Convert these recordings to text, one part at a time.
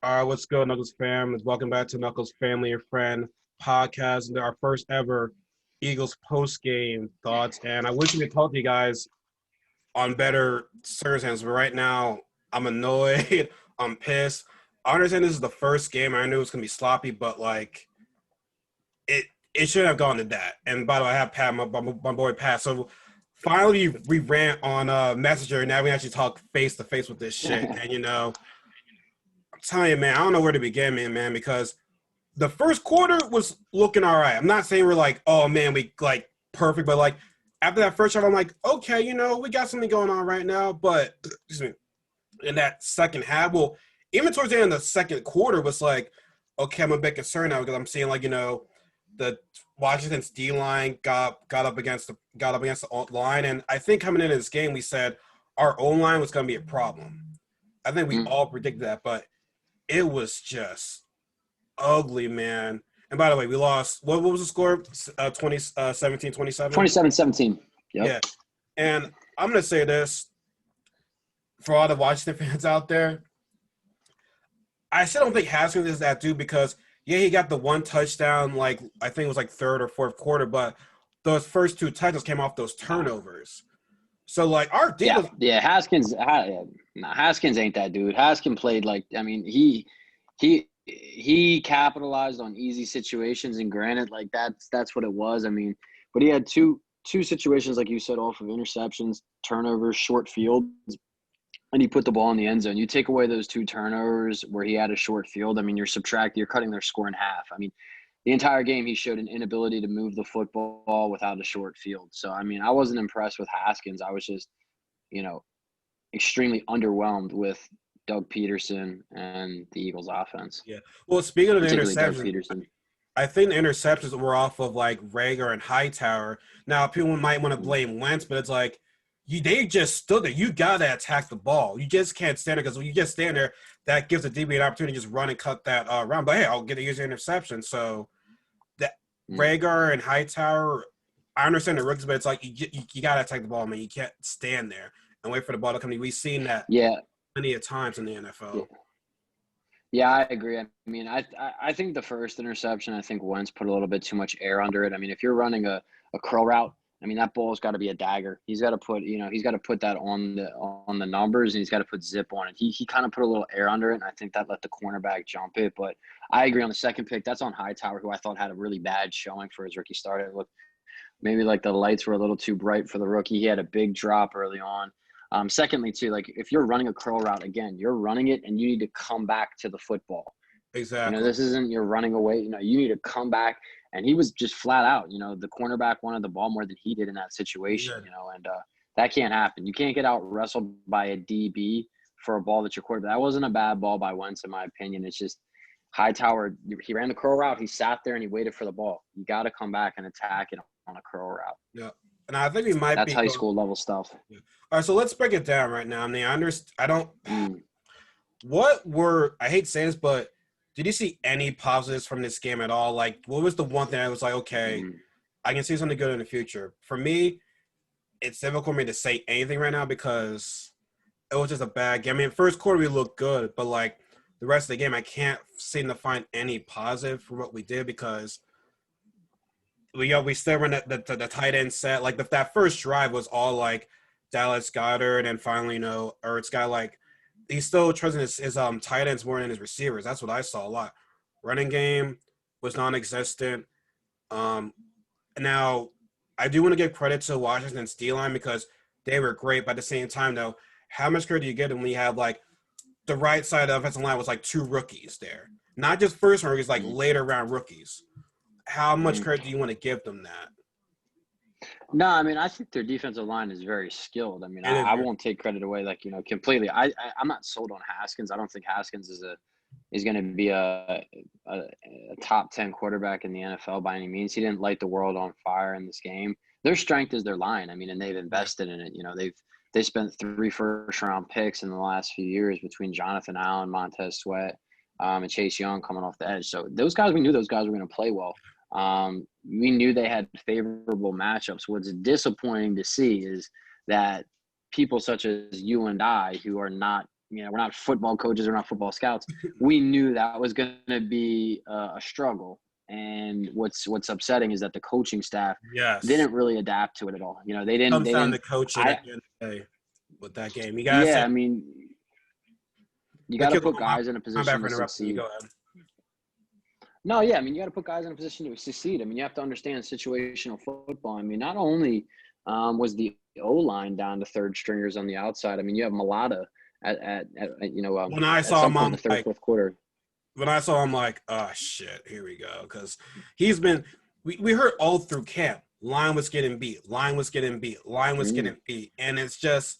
What's good, Knuckles fam? Welcome back to Knuckles Family and Friend podcast, our first ever Eagles post game thoughts. And I wish we could talk to you guys on better circumstances, but right now I'm annoyed. I'm pissed. I understand this is the first game. I knew it was gonna be sloppy, but like it shouldn't have gone to that. And by the way, I have Pat, my boy Pat. So finally we ran on Messenger. Now we actually talk face to face with this shit. And I'm telling you, man, I don't know where to begin, man, because the first quarter was looking all right. I'm not saying we're like, oh man, we like perfect, but like after that first shot, I'm like, okay, we got something going on right now. But excuse me, in that second half, well, even towards the end of the second quarter was like, okay, I'm a bit concerned now because I'm seeing like, the Washington's D line got up against the line. And I think coming into this game, we said our O line was gonna be a problem. I think we all predicted that, but it was just ugly, man. And by the way, we lost. What was the score? 17, 27? 27-17. Yep. Yeah. And I'm going to say this for all the Washington fans out there. I still don't think Haskins is that dude because, yeah, he got the one touchdown, like, I think it was like third or fourth quarter, but those first two touchdowns came off those turnovers. So, like, our defense. Yeah. Haskins ain't that dude. Haskins played he capitalized on easy situations, and granted, like that's what it was. I mean, but he had two situations, like you said, off of interceptions, turnovers, short fields, and he put the ball in the end zone. You take away those two turnovers where he had a short field. I mean, you're cutting their score in half. I mean, the entire game he showed an inability to move the football without a short field. So I mean, I wasn't impressed with Haskins. I was just, extremely underwhelmed with Doug Peterson and the Eagles offense. Yeah. Well, speaking of the Particularly Doug interceptions, Peterson. I think the interceptions were off of like Rager and Hightower. Now people might want to blame Wentz, but it's like they just stood there. You gotta attack the ball. You just can't stand there because when you just stand there, that gives the DB an opportunity to just run and cut that round. But hey, I'll get a user interception. So that Rager and Hightower, I understand the rookies, but it's like you gotta attack the ball, man. You can't stand there and wait for the ball to come. We've seen that plenty of times in the NFL. Yeah, I agree. I mean, I think the first interception, I think Wentz put a little bit too much air under it. I mean, if you're running a curl route, I mean, that ball's got to be a dagger. He's got to put that on the numbers, and he's got to put zip on it. He kind of put a little air under it, and I think that let the cornerback jump it. But I agree on the second pick. That's on Hightower, who I thought had a really bad showing for his rookie start. It looked maybe like the lights were a little too bright for the rookie. He had a big drop early on. Secondly, too, like if you're running a curl route, again, you're running it and you need to come back to the football. Exactly. This isn't you're running away. You need to come back. And he was just flat out. The cornerback wanted the ball more than he did in that situation. And that can't happen. You can't get out wrestled by a DB for a ball that your quarterback. That wasn't a bad ball by Wentz, in my opinion. It's just Hightower. He ran the curl route. He sat there and he waited for the ball. You got to come back and attack it on a curl route. Yeah. And I think we might That's high school level stuff. Yeah. All right, so let's break it down right now. I mean, I don't. I hate saying this, but did you see any positives from this game at all? Like, what was the one thing I was like, okay, I can see something good in the future? For me, it's difficult for me to say anything right now because it was just a bad game. I mean, first quarter we looked good, but like the rest of the game, I can't seem to find any positive for what we did because we still run the tight end set. Like that first drive was all like Dallas Goedert, and finally, Ertz got like he's still trusting his tight ends more than his receivers. That's what I saw a lot. Running game was non-existent. Now I do want to give credit to Washington's D-line because they were great, but at the same time, though, how much credit do you get when we have like the right side of the offensive line was like two rookies there, not just first round rookies, like later round rookies. How much credit do you want to give them that? No, I mean, I think their defensive line is very skilled. I mean, I won't take credit away, completely. I'm not sold on Haskins. I don't think Haskins is going to be a top 10 quarterback in the NFL by any means. He didn't light the world on fire in this game. Their strength is their line. I mean, and they've invested in it. They spent 3 first-round picks in the last few years between Jonathan Allen, Montez Sweat, and Chase Young coming off the edge. So we knew those guys were going to play well. We knew they had favorable matchups. What's disappointing to see is that people such as you and I, who are not we're not football coaches, we're not football scouts. We knew that was going to be a struggle. And what's upsetting is that the coaching staff Yes. didn't really adapt to it at all. They didn't. Comes They down didn't. to coaching I at the end of the day with that game. You gotta yeah. say I mean, you got to Nikhil, put guys in a my bad position for to interrupting you. succeed. Go ahead. No, yeah. I mean, you got to put guys in a position to succeed. I mean, you have to understand situational football. I mean, not only was the O line down to third stringers on the outside. I mean, you have Mulata at When I at saw some him, point in I'm the third, like, fourth quarter. oh shit, here we go. Because he's been, we heard all through camp, line was getting beat, line was getting beat, line was getting beat, and it's just,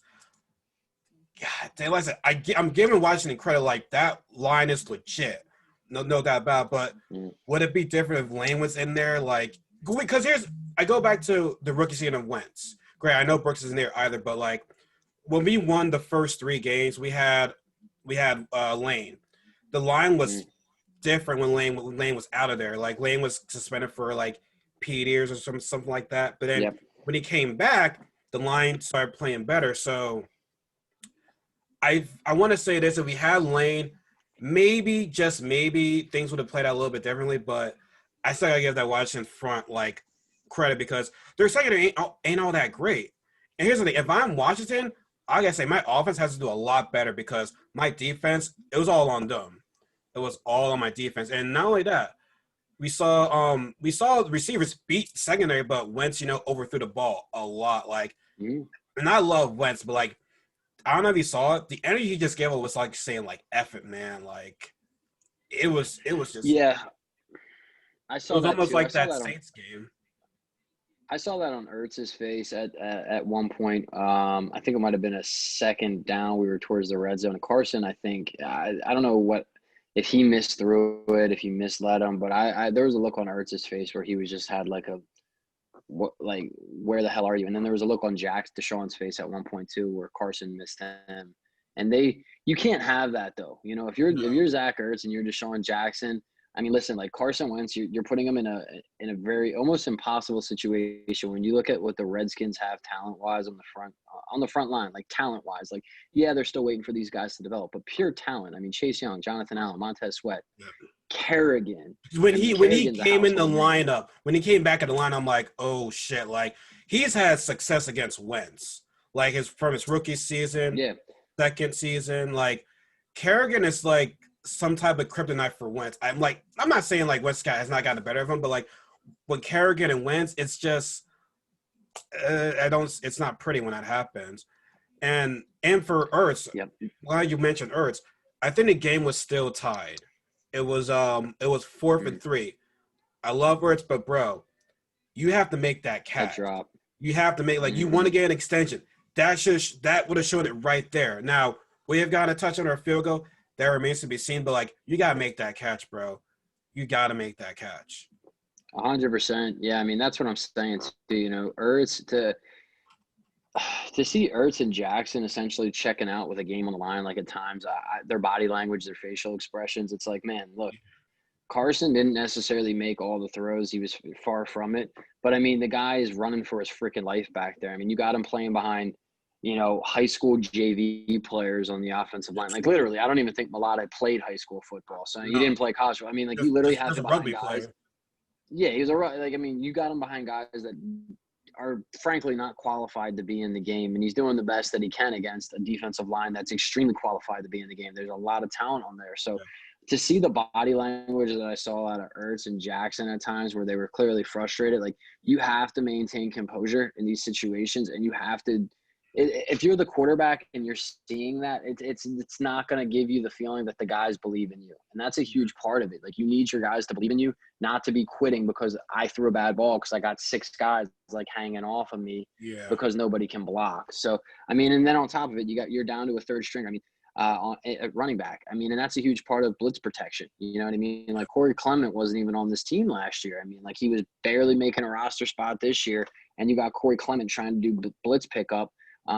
God, damn, like I said, I'm giving Washington credit. Like that line is legit, no doubt about it. But would it be different if Lane was in there? Like, because I go back to the rookie season of Wentz. Great, I know Brooks isn't there either, but like when we won the first 3 games, we had Lane. The line was different when Lane was out of there. Like Lane was suspended for like PEDs or something like that. But then when he came back, the line started playing better. So I want to say this: if we had Lane, maybe just maybe things would have played out a little bit differently. But I still gotta give that Washington front like credit because their secondary ain't all that great. And here's the thing: if I'm Washington, I gotta say my offense has to do a lot better because my defense, it was all on them. It was all on my defense, and not only that, we saw receivers beat secondary, but Wentz overthrew the ball a lot. Like, and I love Wentz, but like I don't know if you saw it. The energy he just gave it was like saying like "F it, man." Like it was just I it saw was that almost too. like that Saints game. I saw that on Ertz's face at one point. I think it might have been a second down. We were towards the red zone. Carson, I think, I don't know what if he missed through it, if he misled him, but I there was a look on Ertz's face where he was just had like where the hell are you? And then there was a look on Deshaun's face at one point too, where Carson missed him. And you can't have that though. If you're Zach Ertz and you're Deshaun Jackson, I mean, listen, like Carson Wentz, you're putting him in a very almost impossible situation when you look at what the Redskins have talent-wise on the front line, like talent-wise. Like, yeah, they're still waiting for these guys to develop, but pure talent. I mean, Chase Young, Jonathan Allen, Montez Sweat, Kerrigan. When he came in the lineup, when he came back in the line, I'm like, oh shit! Like he's had success against Wentz, like from his rookie season, second season. Like Kerrigan is like some type of kryptonite for Wentz. I'm not saying like Wentz has not gotten the better of him, but like when Kerrigan and Wentz, it's just it's not pretty when that happens. And for Ertz, while you mentioned Ertz, I think the game was still tied. It was 4th and 3. I love Ertz, but bro, you have to make that catch. That drop. You have to make you want to get an extension. That would have shown it right there. Now we have got a touchdown or a field goal. That remains to be seen, but like you gotta make that catch, bro. You gotta make that catch. 100%. Yeah, I mean that's what I'm saying too. Ertz to see Ertz and Jackson essentially checking out with a game on the line, like at times, their body language, their facial expressions, it's like, man, look, Carson didn't necessarily make all the throws. He was far from it. But, I mean, the guy is running for his freaking life back there. I mean, you got him playing behind, high school JV players on the offensive line. Like, literally, I don't even think Mulata played high school football. So he didn't play college. I mean, like, you literally had him behind guys. Player. Yeah, he was you got him behind guys that are frankly not qualified to be in the game, and he's doing the best that he can against a defensive line that's extremely qualified to be in the game. There's a lot of talent on there. So to see the body language that I saw out of Ertz and Jackson at times where they were clearly frustrated, like you have to maintain composure in these situations, and you have to if you're the quarterback and you're seeing that, it's not going to give you the feeling that the guys believe in you. And that's a huge part of it. Like you need your guys to believe in you, not to be quitting because I threw a bad ball because I got 6 guys like hanging off of me because nobody can block. So, I mean, and then on top of it, you're down to a third string. I mean, at running back. I mean, and that's a huge part of blitz protection. You know what I mean? Like Corey Clement wasn't even on this team last year. I mean, like he was barely making a roster spot this year, and you got Corey Clement trying to do blitz pickup.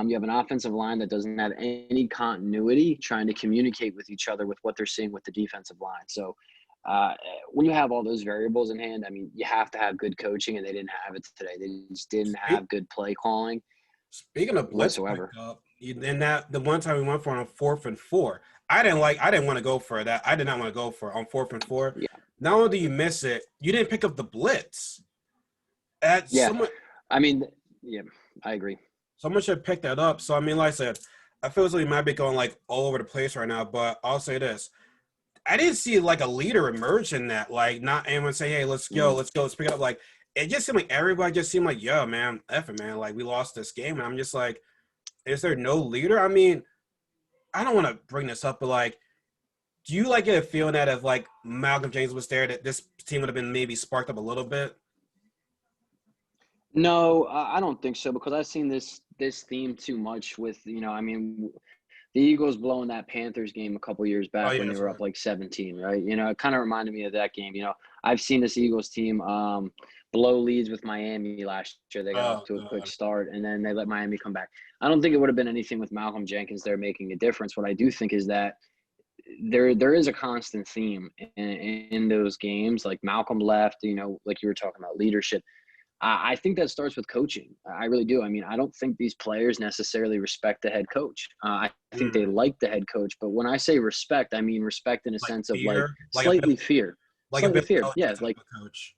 You have an offensive line that doesn't have any continuity trying to communicate with each other with what they're seeing with the defensive line. So when you have all those variables in hand, I mean, you have to have good coaching, and they didn't have it today. They just didn't have good play calling. Speaking of blitz whatsoever. pickup, the one time we went for it on 4th and 4, I didn't want to go for that. I did not want to go for it on 4th and 4. Yeah. Not only do you miss it, you didn't pick up the blitz. Yeah. Someone I mean, yeah, I agree. should pick that up. So I mean, like I said, I feel as though we might be going like all over the place right now. But I'll say this: I didn't see like a leader emerge in that. Like, not anyone say, "Hey, let's go, Mm. let's pick it up." Like, it just seemed like everybody just seemed like, "Yo, man, F it, man. Like, we lost this game," and I'm just like, is there no leader? I mean, I don't want to bring this up, but like, do you like get a feeling that if like Malcolm James was there, that this team would have been maybe sparked up a little bit? No, I don't think so because I've seen this theme too much with, I mean, the Eagles blowing that Panthers game a couple years Oh back yeah, when they that's were right. up like 17, right? It kind of reminded me of that game. I've seen this Eagles team blow leads with Miami last year. They got off Oh to a quick god. start and then they let Miami come back. I don't think it would have been anything with Malcolm Jenkins there making a difference. What I do think is that there is a constant theme in those games. Like Malcolm left, like you were talking about leadership. I think that starts with coaching. I really do. I mean, I don't think these players necessarily respect the head coach. I think they Mm. like the head coach, but when I say respect, I mean respect in a Like sense of like fear, slightly fear, Like a slightly Bill fear. Belichick Yeah, type like of coach.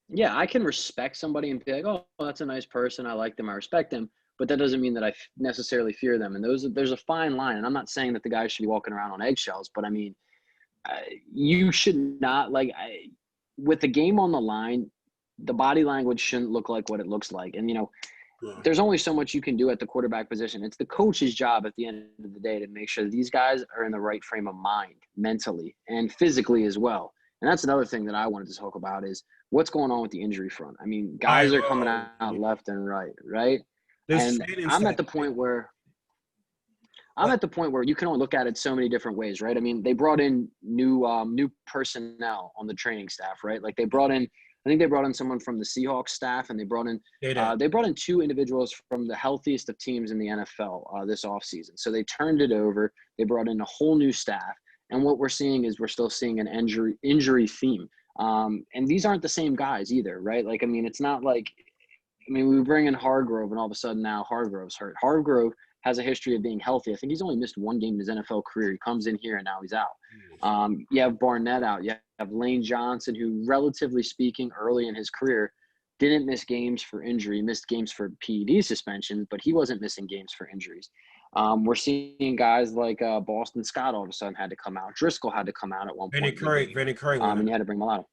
yeah, I can respect somebody and be like, oh, that's a nice person. I like them. I respect them. But that doesn't mean that I necessarily fear them. And there's a fine line. And I'm not saying that the guy should be walking around on eggshells, but I mean, you should not with the game on the line, the body language shouldn't look like what it looks like. And Yeah. there's only so much you can do at the quarterback position. It's the coach's job at the end of the day to make sure that these guys are in the right frame of mind, mentally and physically as well. And that's another thing that I wanted to talk about is what's going on with the injury front. I mean, I guys are coming out left and right, right? this And training I'm staff. at the point where What? you can only look at it so many different ways, right? I mean, they brought in new personnel on the training staff, right? Like I think they brought in someone from the Seahawks staff, and They did. they brought in two individuals from the healthiest of teams in the NFL this offseason. So they turned it over. They brought in a whole new staff, and what we're seeing is we're still seeing an injury theme. And these aren't the same guys either, right? Like, I mean, it's not like we bring in Hargrove, and all of a sudden now Hargrove's hurt. Hargrove has a history of being healthy. I think he's only missed one game in his NFL career. He comes in here and now he's out. You have Barnett out. You have Lane Johnson, who, relatively speaking, early in his career, didn't miss games for injury, missed games for PED suspension, but he wasn't missing games for injuries. We're seeing guys like Boston Scott all of a sudden had to come out. Driscoll had to come out at one point in the game, Vinny Curry went and out. you had to bring him out.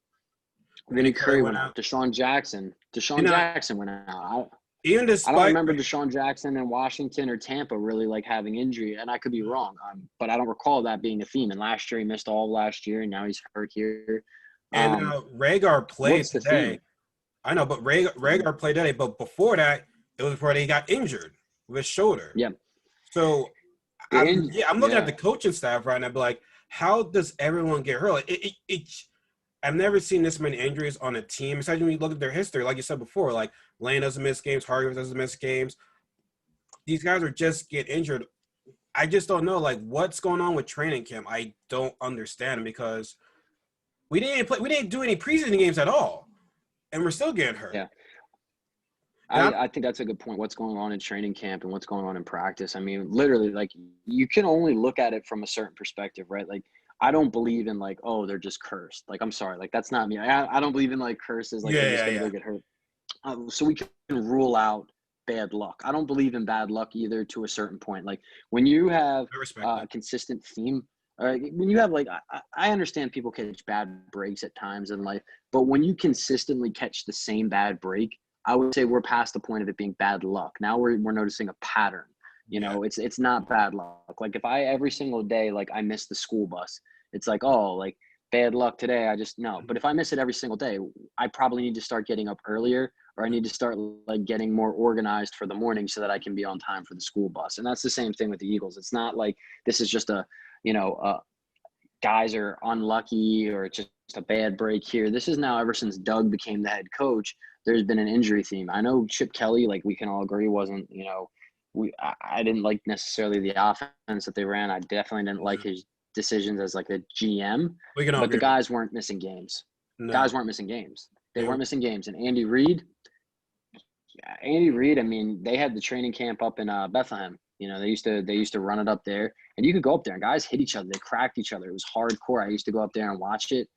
Vinny Vinny Curry Curry went went out. out. Deshaun Jackson. You Deshaun know, Jackson went out. even I don't despite remember Deshaun Jackson in Washington or Tampa really like having injury, and I could be wrong, but I don't recall that being a theme. And last year he missed all of last year, and now he's hurt here. and Rhaegar played What's the today. theme? I know, but Rhaegar played today. But before that, it was before he got injured with his shoulder. Yeah, So I'm looking at yeah, the coaching staff right now. But like, how does everyone get hurt? Like, I've never seen this many injuries on a team. Especially when you look at their history, like you said before, like Lane doesn't miss games, Hargrave doesn't miss games. These guys are just get injured. I just don't know like what's going on with training camp. I don't understand because we didn't do any preseason games at all, and we're still getting hurt. yeah. And I think that's a good point. What's going on in training camp and what's going on in practice? I mean, literally, like you can only look at it from a certain perspective, right? Like I don't believe in like, oh, they're just cursed. Like I'm sorry, like that's not me. I don't believe in like curses, like they're just gonna go get hurt. So we can rule out bad luck. I don't believe in bad luck either to a certain point. Like when you have I respect a that. consistent theme, when you have like, I understand people catch bad breaks at times in life, but when you consistently catch the same bad break, I would say we're past the point of it being bad luck. Now we're noticing a pattern. Yeah. It's not bad luck. Like if I every single day, like I miss the school bus, it's like, oh, like bad luck today. I just no. But if I miss it every single day, I probably need to start getting up earlier, or I need to start like getting more organized for the morning so that I can be on time for the school bus. And that's the same thing with the Eagles. It's not like this is just guys are unlucky or it's just a bad break here. This is now ever since Doug became the head coach, there's been an injury theme. I know Chip Kelly, like we can all agree, wasn't, I didn't like necessarily the offense that they ran. I definitely didn't like his decisions as like a GM, We can all but the agree on guys weren't missing games. no. Guys weren't missing games. They They were, weren't missing games. And Andy Reid, I mean, they had the training camp up in Bethlehem. They used to run it up there, and you could go up there and guys hit each other. They cracked each other. It was hardcore. I used to go up there and watch it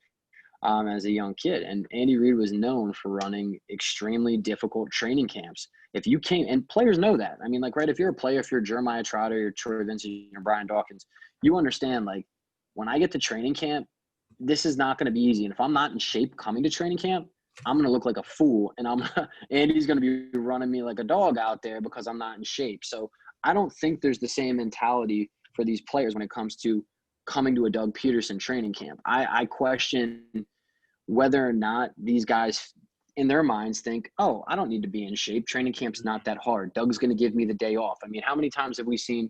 as a young kid. And Andy Reid was known for running extremely difficult training camps. If you came, and players know that. I mean, like, right, if you're a player, if you're Jeremiah Trotter, you're Troy Vincent, you're Brian Dawkins, you understand, like, when I get to training camp, this is not going to be easy. And if I'm not in shape coming to training camp, I'm going to look like a fool. And Andy's going to be running me like a dog out there because I'm not in shape. So I don't think there's the same mentality for these players when it comes to coming to a Doug Peterson training camp. I question whether or not these guys in their minds think, oh, I don't need to be in shape. Training camp's not that hard. Doug's going to give me the day off. I mean, how many times have we seen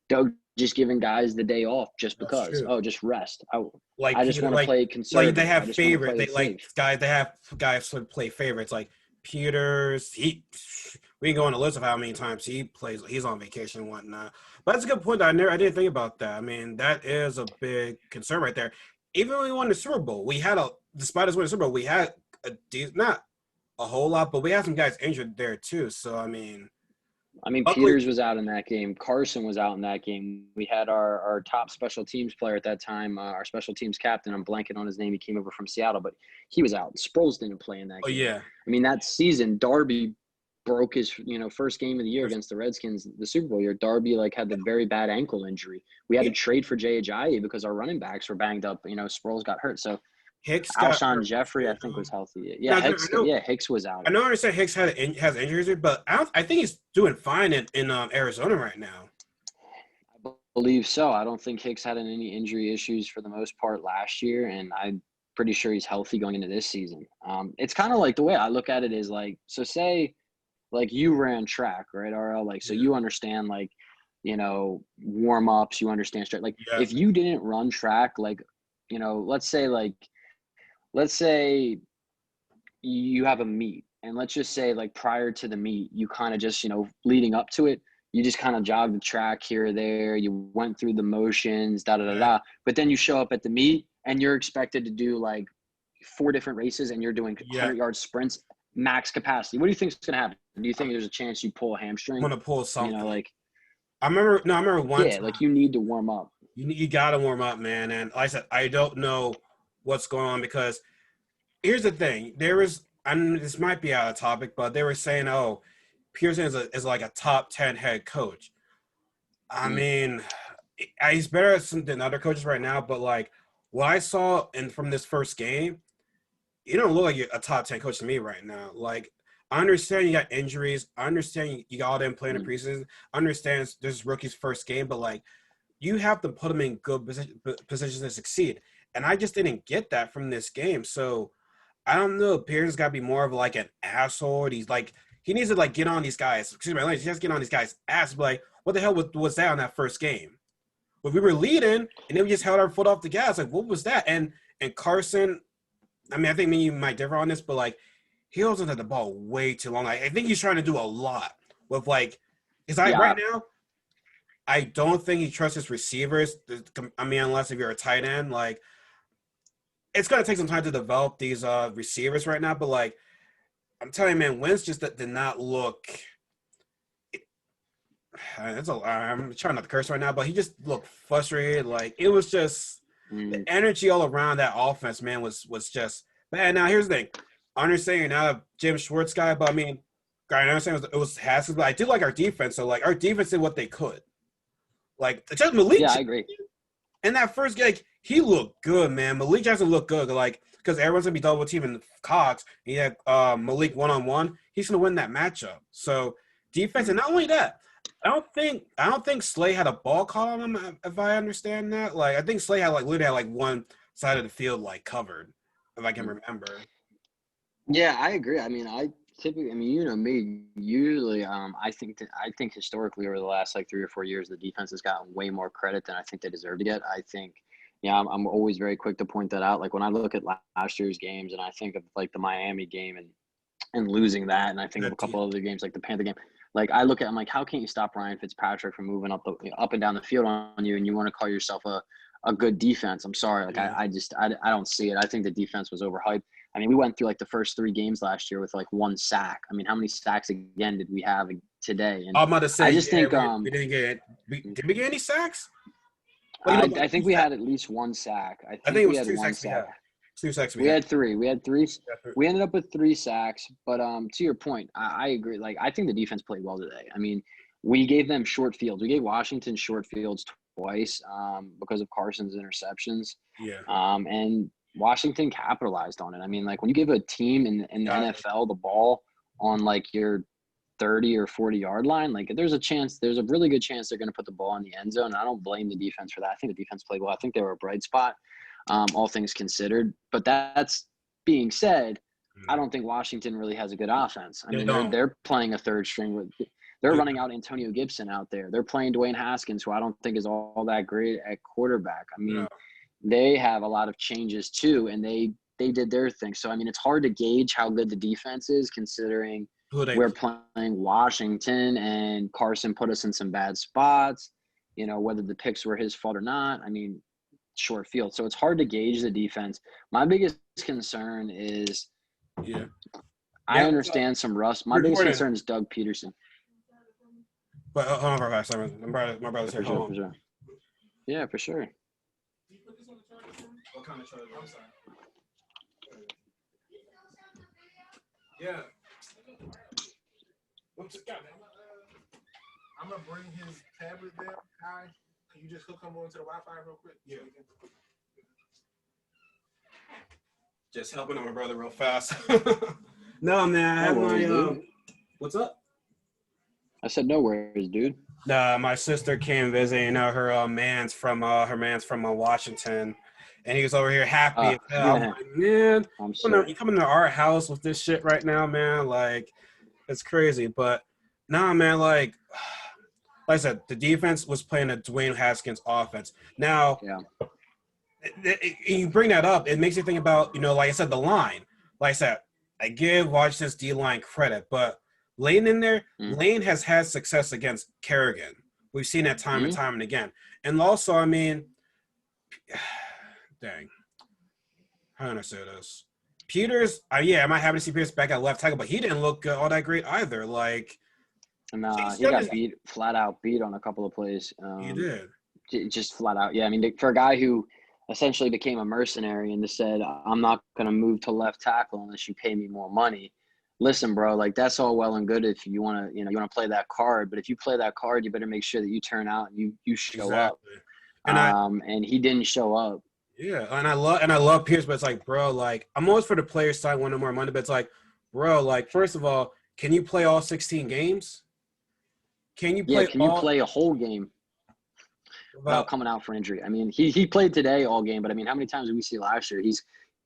Doug just giving guys the day off just because? Oh, just rest. I just want to play conservative. Like they have favorite. They have guys who play favorites like Peters. We can go on a list of how many times he plays. He's on vacation and whatnot. But that's a good point. I didn't think about that. I mean, that is a big concern right there. Even when we won the Super Bowl, despite us winning the Super Bowl, we had not a whole lot, but we had some guys injured there too. So I mean, Peters was out in that game. Carson was out in that game. We had our top special teams player at that time, our special teams captain. I'm blanking on his name. He came over from Seattle, but he was out. Sproles didn't play in that game. Yeah. I mean, that season, Darby broke his, first game of the year against the Redskins, the Super Bowl year. Darby had the very bad ankle injury. We had to trade for Jay Ajayi because our running backs were banged up. Sproles got hurt. So Alshon Jeffrey, I think, was healthy. Yeah, Hicks was out. I know. I understand Hicks has injuries, but I think he's doing fine in Arizona right now. I believe so. I don't think Hicks had any injury issues for the most part last year, and I'm pretty sure he's healthy going into this season. It's kind of like the way I look at it is like, so say, like you ran track, right, RL? Like, so you understand, like, warm ups, you understand straight. Like, if you didn't run track, like, let's say you have a meet, and let's just say, like, prior to the meet, you kind of just, leading up to it, you just kind of jogged the track here or there. You went through the motions, da. But then you show up at the meet, and you're expected to do, like, 4 different races, and you're doing 100-yard sprints, max capacity. What do you think is going to happen? Do you think there's a chance you pull a hamstring? I'm going to pull something. I remember one time. Like, you need to warm up. You got to warm up, man. And like I said, I don't know what's going on because here's the thing. This might be out of topic, but they were saying, oh, Pearson is like a top 10 head coach. I mean, he's better than other coaches right now, but like what I saw from this first game, you don't look like a top 10 coach to me right now. Like, I understand you got injuries. I understand you got all them playing in preseason. I understand this is rookie's first game, but like, you have to put them in good positions to succeed. And I just didn't get that from this game. So I don't know. Pierce's got to be more of like an asshole. He needs to like get on these guys. Excuse me, he has to get on these guys' ass. But like, what the hell was that on that first game? But we were leading, and then we just held our foot off the gas. Like, what was that? And Carson, I mean, I think me and you might differ on this, but like, he holds onto the ball way too long. I think he's trying to do a lot with like, right now, I don't think he trusts his receivers. I mean, unless if you're a tight end, like, it's going to take some time to develop these receivers right now. But like, I'm telling you, man, Wentz just did not look. I'm trying not to curse right now, but he just looked frustrated. Like, it was just the energy all around that offense, man, was just bad. Now, here's the thing. I understand you're not a Jim Schwartz guy, but I mean, I understand it was Haskins, but I do like our defense. So, like, our defense did what they could. Like, just Malik. Yeah, I agree. And that first game, like, he looked good, man. Malik Jackson looked good. Like, because everyone's going to be double teaming Cox. He had Malik one-on-one. He's going to win that matchup. So, defense, and not only that, I don't think Slay had a ball call on him, if I understand that. Like, I think Slay had, like, literally had, like, one side of the field, like, covered, if I can remember. Yeah, I agree. I mean, typically, me, usually, I think historically over the last like 3 or 4 years, the defense has gotten way more credit than I think they deserve to get. I think, I'm always very quick to point that out. Like, when I look at last year's games and I think of like the Miami game and losing that, and I think of a couple other games like the Panther game, like I look at, I'm like, how can't you stop Ryan Fitzpatrick from moving up and down the field on you, and you want to call yourself a good defense? I'm sorry, like I don't see it. I think the defense was overhyped. I mean, we went through like the first 3 games last year with like 1 sack. I mean, how many sacks again did we have today. And I'm about to say, I just think we didn't get did we get any sacks? Well, you know, I think we had at least one sack. I I think think it we was had 2 one sacks we had. sack. 2 sacks we We had. had three. We had three. Yeah, We ended up with 3 sacks. But to your point, I agree. Like, I think the defense played well today. I mean, we gave them short fields. We gave Washington short fields twice because of Carson's interceptions. Yeah. And Washington capitalized on it. I mean, like, when you give a team in the NFL the ball on, like, your 30 or 40-yard line, like, there's a really good chance they're going to put the ball in the end zone. And I don't blame the defense for that. I think the defense played well. I think they were a bright spot, all things considered. But that's being said, I don't think Washington really has a good offense. I mean, they're playing a third string they're running out Antonio Gibson out there. They're playing Dwayne Haskins, who I don't think is all that great at quarterback. I mean, they have a lot of changes too, and they did their thing. So, I mean, it's hard to gauge how good the defense is considering we're playing Washington and Carson put us in some bad spots, you know, whether the picks were his fault or not. I mean, short field. So it's hard to gauge the defense. My biggest concern is I understand some rust. My biggest concern is Doug Peterson. But hold on for a second. My brother's here. For sure. Yeah, for sure. What kind of charger? I'm sorry. Yeah. I'm gonna bring his tablet there. Kai, can you just hook him onto the Wi-Fi real quick? Yeah. Just helping out my brother real fast. No, man. I have my what's up? I said no worries, dude. Nah, my sister came visiting. Her man's from Washington, and he was over here happy. I'm like, man, you coming to our house with this shit right now, man? Like, it's crazy. But nah, man, like I said, the defense was playing a Dwayne Haskins offense. Now, you bring that up, it makes you think about, like I said, the line. Like I said, I give Washington's D-line credit, but Lane in there, Lane has had success against Kerrigan. We've seen that time and time and again. And also, I mean, dang, how do I say this? Peters, am I happy to see Peters back at left tackle, but he didn't look all that great either. Like, nah, he got flat out beat on a couple of plays. He did. Just flat out. Yeah, I mean, for a guy who essentially became a mercenary and just said, I'm not going to move to left tackle unless you pay me more money. Listen, bro, like, that's all well and good if you want to, you want to play that card. But if you play that card, you better make sure that you turn out and you show up. And he didn't show up. Yeah, and I love Pierce, but it's like, bro, like, I'm always for the players' side wanting more money, but it's like, bro, like, first of all, can you play all 16 games? Can you play a whole game without coming out for injury? I mean, he played today all game, but I mean, how many times did we see last year?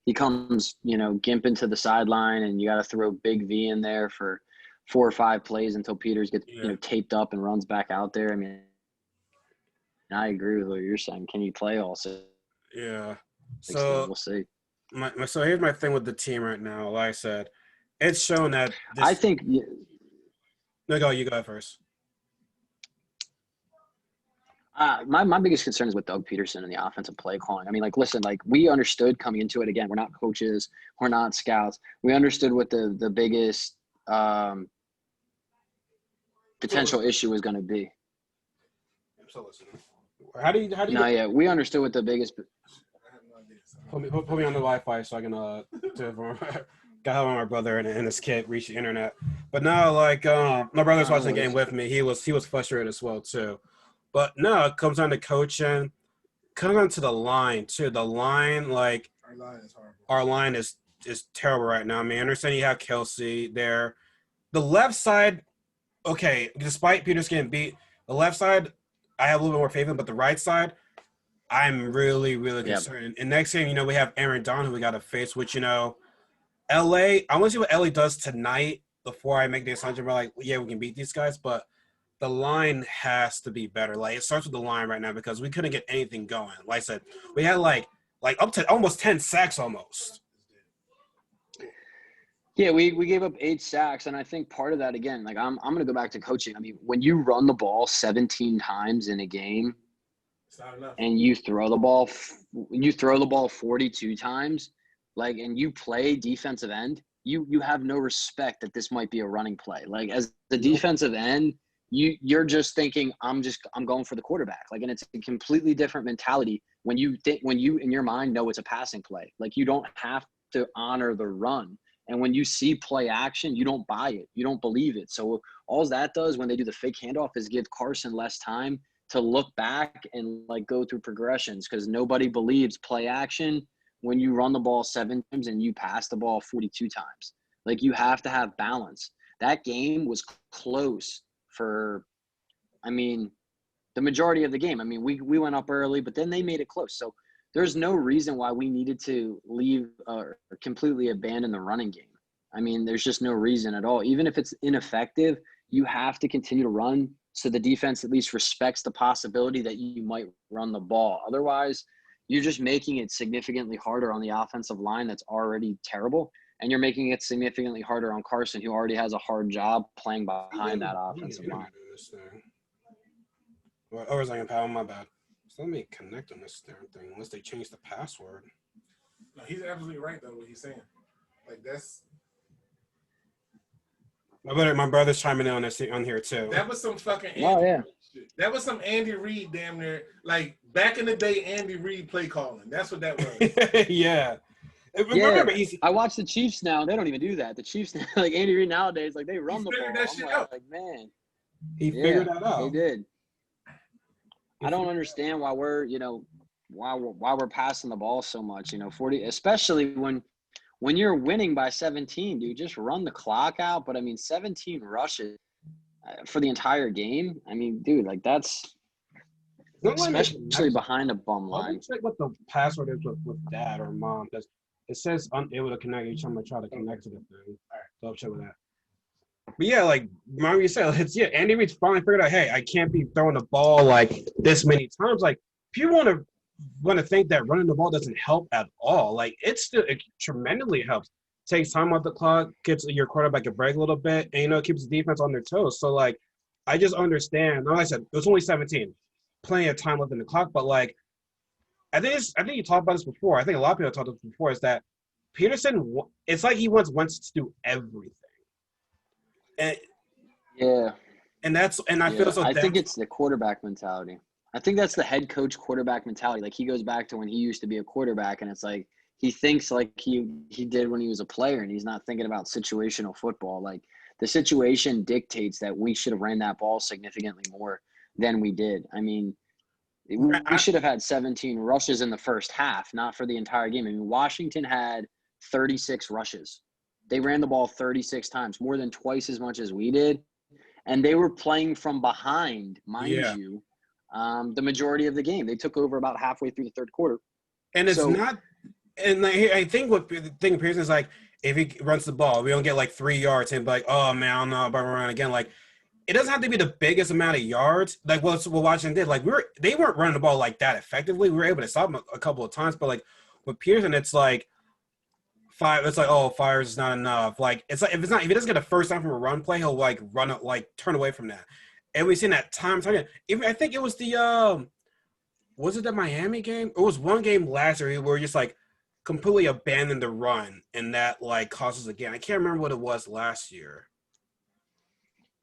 He comes, gimping to the sideline, and you got to throw Big V in there for 4 or 5 plays until Peters gets taped up and runs back out there. I mean, I agree with what you're saying. Can you play all 6? Yeah. So we'll see. So here's my thing with the team right now. Like I said, it's shown that I think. No, you go first. My biggest concern is with Doug Peterson and the offensive play calling. I mean, like, listen, like, we understood coming into it. Again, we're not coaches, we're not scouts. We understood what the biggest potential issue was going to be. I'm still listening. How do you? We understood what the biggest. Put me on the Wi-Fi so I can got help my brother and his kid reach the internet. But no, like, my brother's watching the game with me. He was frustrated as well too. But no, it comes down to coaching. Comes down to the line too. The line, like, our line is horrible. Our line is terrible right now. I mean, I understand you have Kelsey there. The left side, okay, despite Peters getting beat, the left side I have a little bit more faith in, but the right side, I'm really, really concerned. Yep. And next game, we have Aaron Donald who we got to face, which, LA, I want to see what LA does tonight before I make the assumption. We're like, yeah, we can beat these guys, but the line has to be better. Like, it starts with the line right now because we couldn't get anything going. Like I said, we had like up to almost 10 sacks almost. Yeah, we gave up 8 sacks, and I think part of that, again, like, I'm going to go back to coaching. I mean, when you run the ball 17 times in a game and you throw the ball 42 times, like, and you play defensive end, you have no respect that this might be a running play. Like as the defensive end, you're just thinking I'm going for the quarterback. Like, and it's a completely different mentality when you in your mind know it's a passing play. Like you don't have to honor the run. And when you see play action, you don't buy it. You don't believe it. So all that does when they do the fake handoff is give Carson less time to look back and like go through progressions, because nobody believes play action when you run the ball 7 times and you pass the ball 42 times. Like you have to have balance. That game was close for, I mean, the majority of the game. I mean, we went up early, but then they made it close. So there's no reason why we needed to leave or completely abandon the running game. I mean, there's just no reason at all. Even if it's ineffective, you have to continue to run so the defense at least respects the possibility that you might run the ball. Otherwise, you're just making it significantly harder on the offensive line that's already terrible, and you're making it significantly harder on Carson, who already has a hard job playing behind that offensive line. Or was I in power? My bad. So let me connect on this damn thing unless they change the password. No, he's absolutely right though. What he's saying, like that's. My brother's chiming in on here too. That was some fucking. That was some Andy Reid damn near. Like back in the day, Andy Reid play calling. That's what that was. Yeah. I watch the Chiefs now. They don't even do that. The Chiefs, like Andy Reid nowadays, like they run the ball. That shit out. Like, man, he figured that out. He did. I don't understand why we're passing the ball so much. 40, especially when you're winning by 17, dude. Just run the clock out. But I mean, 17 rushes for the entire game. I mean, dude, like that's especially behind a bum line. Check what the password is with dad or mom. Because it says unable to connect each time I try to connect to the thing. All right, so I'll check with that. But yeah, like Mom, you said, Andy Reid's finally figured out, hey, I can't be throwing the ball like this many times. Like people want to think that running the ball doesn't help at all. Like it tremendously helps. Takes time off the clock, gives your quarterback a break a little bit, and it keeps the defense on their toes. So like I just understand. Like I said, it was only 17, plenty of time left in the clock. But like I think you talked about this before. I think a lot of people talked about this before. Is that Peterson? It's like he wants to do everything. And, I feel so. I think it's the quarterback mentality. I think that's the head coach quarterback mentality. Like he goes back to when he used to be a quarterback, and it's like he thinks like he did when he was a player, and he's not thinking about situational football. Like the situation dictates that we should have ran that ball significantly more than we did. I mean, we should have had 17 rushes in the first half, not for the entire game. I mean, Washington had 36 rushes. They ran the ball 36 times, more than twice as much as we did. And they were playing from behind, mind you, the majority of the game. They took over about halfway through the third quarter. And it's not – and I think what the thing Pearson is like, if he runs the ball, we don't get like 3 yards and be like, oh, man, I don't know about running again. Like, it doesn't have to be the biggest amount of yards. Like what Washington did. Like they weren't running the ball like that effectively. We were able to stop them a couple of times. But like with Pearson, it's like – it's like, oh, fires is not enough. Like it's like if he doesn't get a first down from a run play, he'll like run it, like turn away from that. And we've seen that time again. Even I think it was was it the Miami game? It was one game last year where we just like completely abandoned the run, and that like cost us again. I can't remember what it was last year.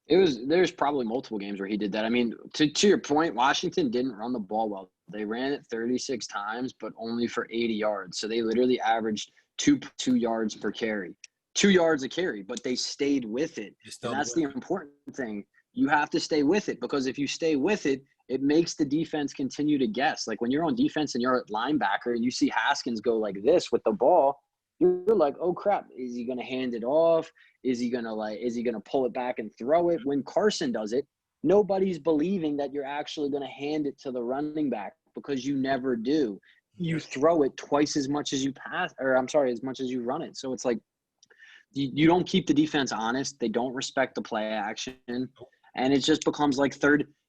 There's probably multiple games where he did that. I mean, to your point, Washington didn't run the ball well. They ran it 36 times, but only for 80 yards. So they literally averaged two yards per carry, 2 yards a carry, but they stayed with it. And that's the important thing. You have to stay with it, because if you stay with it, it makes the defense continue to guess. Like when you're on defense and you're at linebacker and you see Haskins go like this with the ball, you're like, oh crap, is he going to hand it off? Is he going to pull it back and throw it? When Carson does it, nobody's believing that you're actually going to hand it to the running back, because you never do. You throw it twice as much as you as much as you run it. So it's like you don't keep the defense honest. They don't respect the play action. And it just becomes like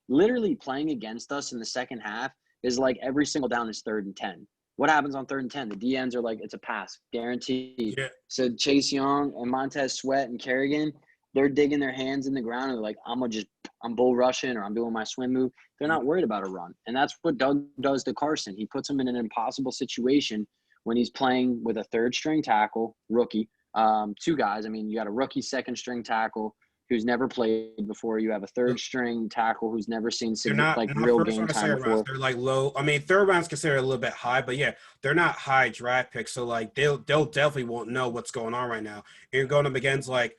literally playing against us in the second half is like every single down is 3rd and 10. What happens on 3rd and 10? The DNs are like, it's a pass, guaranteed. Yeah. So Chase Young and Montez Sweat and Kerrigan, they're digging their hands in the ground and they're like, I'm bull rushing, or I'm doing my swim move. They're not worried about a run. And that's what Doug does to Carson. He puts him in an impossible situation when he's playing with a 3rd string tackle, rookie, two guys. I mean, you got a rookie second string tackle who's never played before. You have a third string tackle who's never seen They're not real first game round or time second rounds. before. They're like low. I mean, third round's considered a little bit high, but yeah, they're not high draft picks. So like they'll definitely won't know what's going on right now. And you're going up against like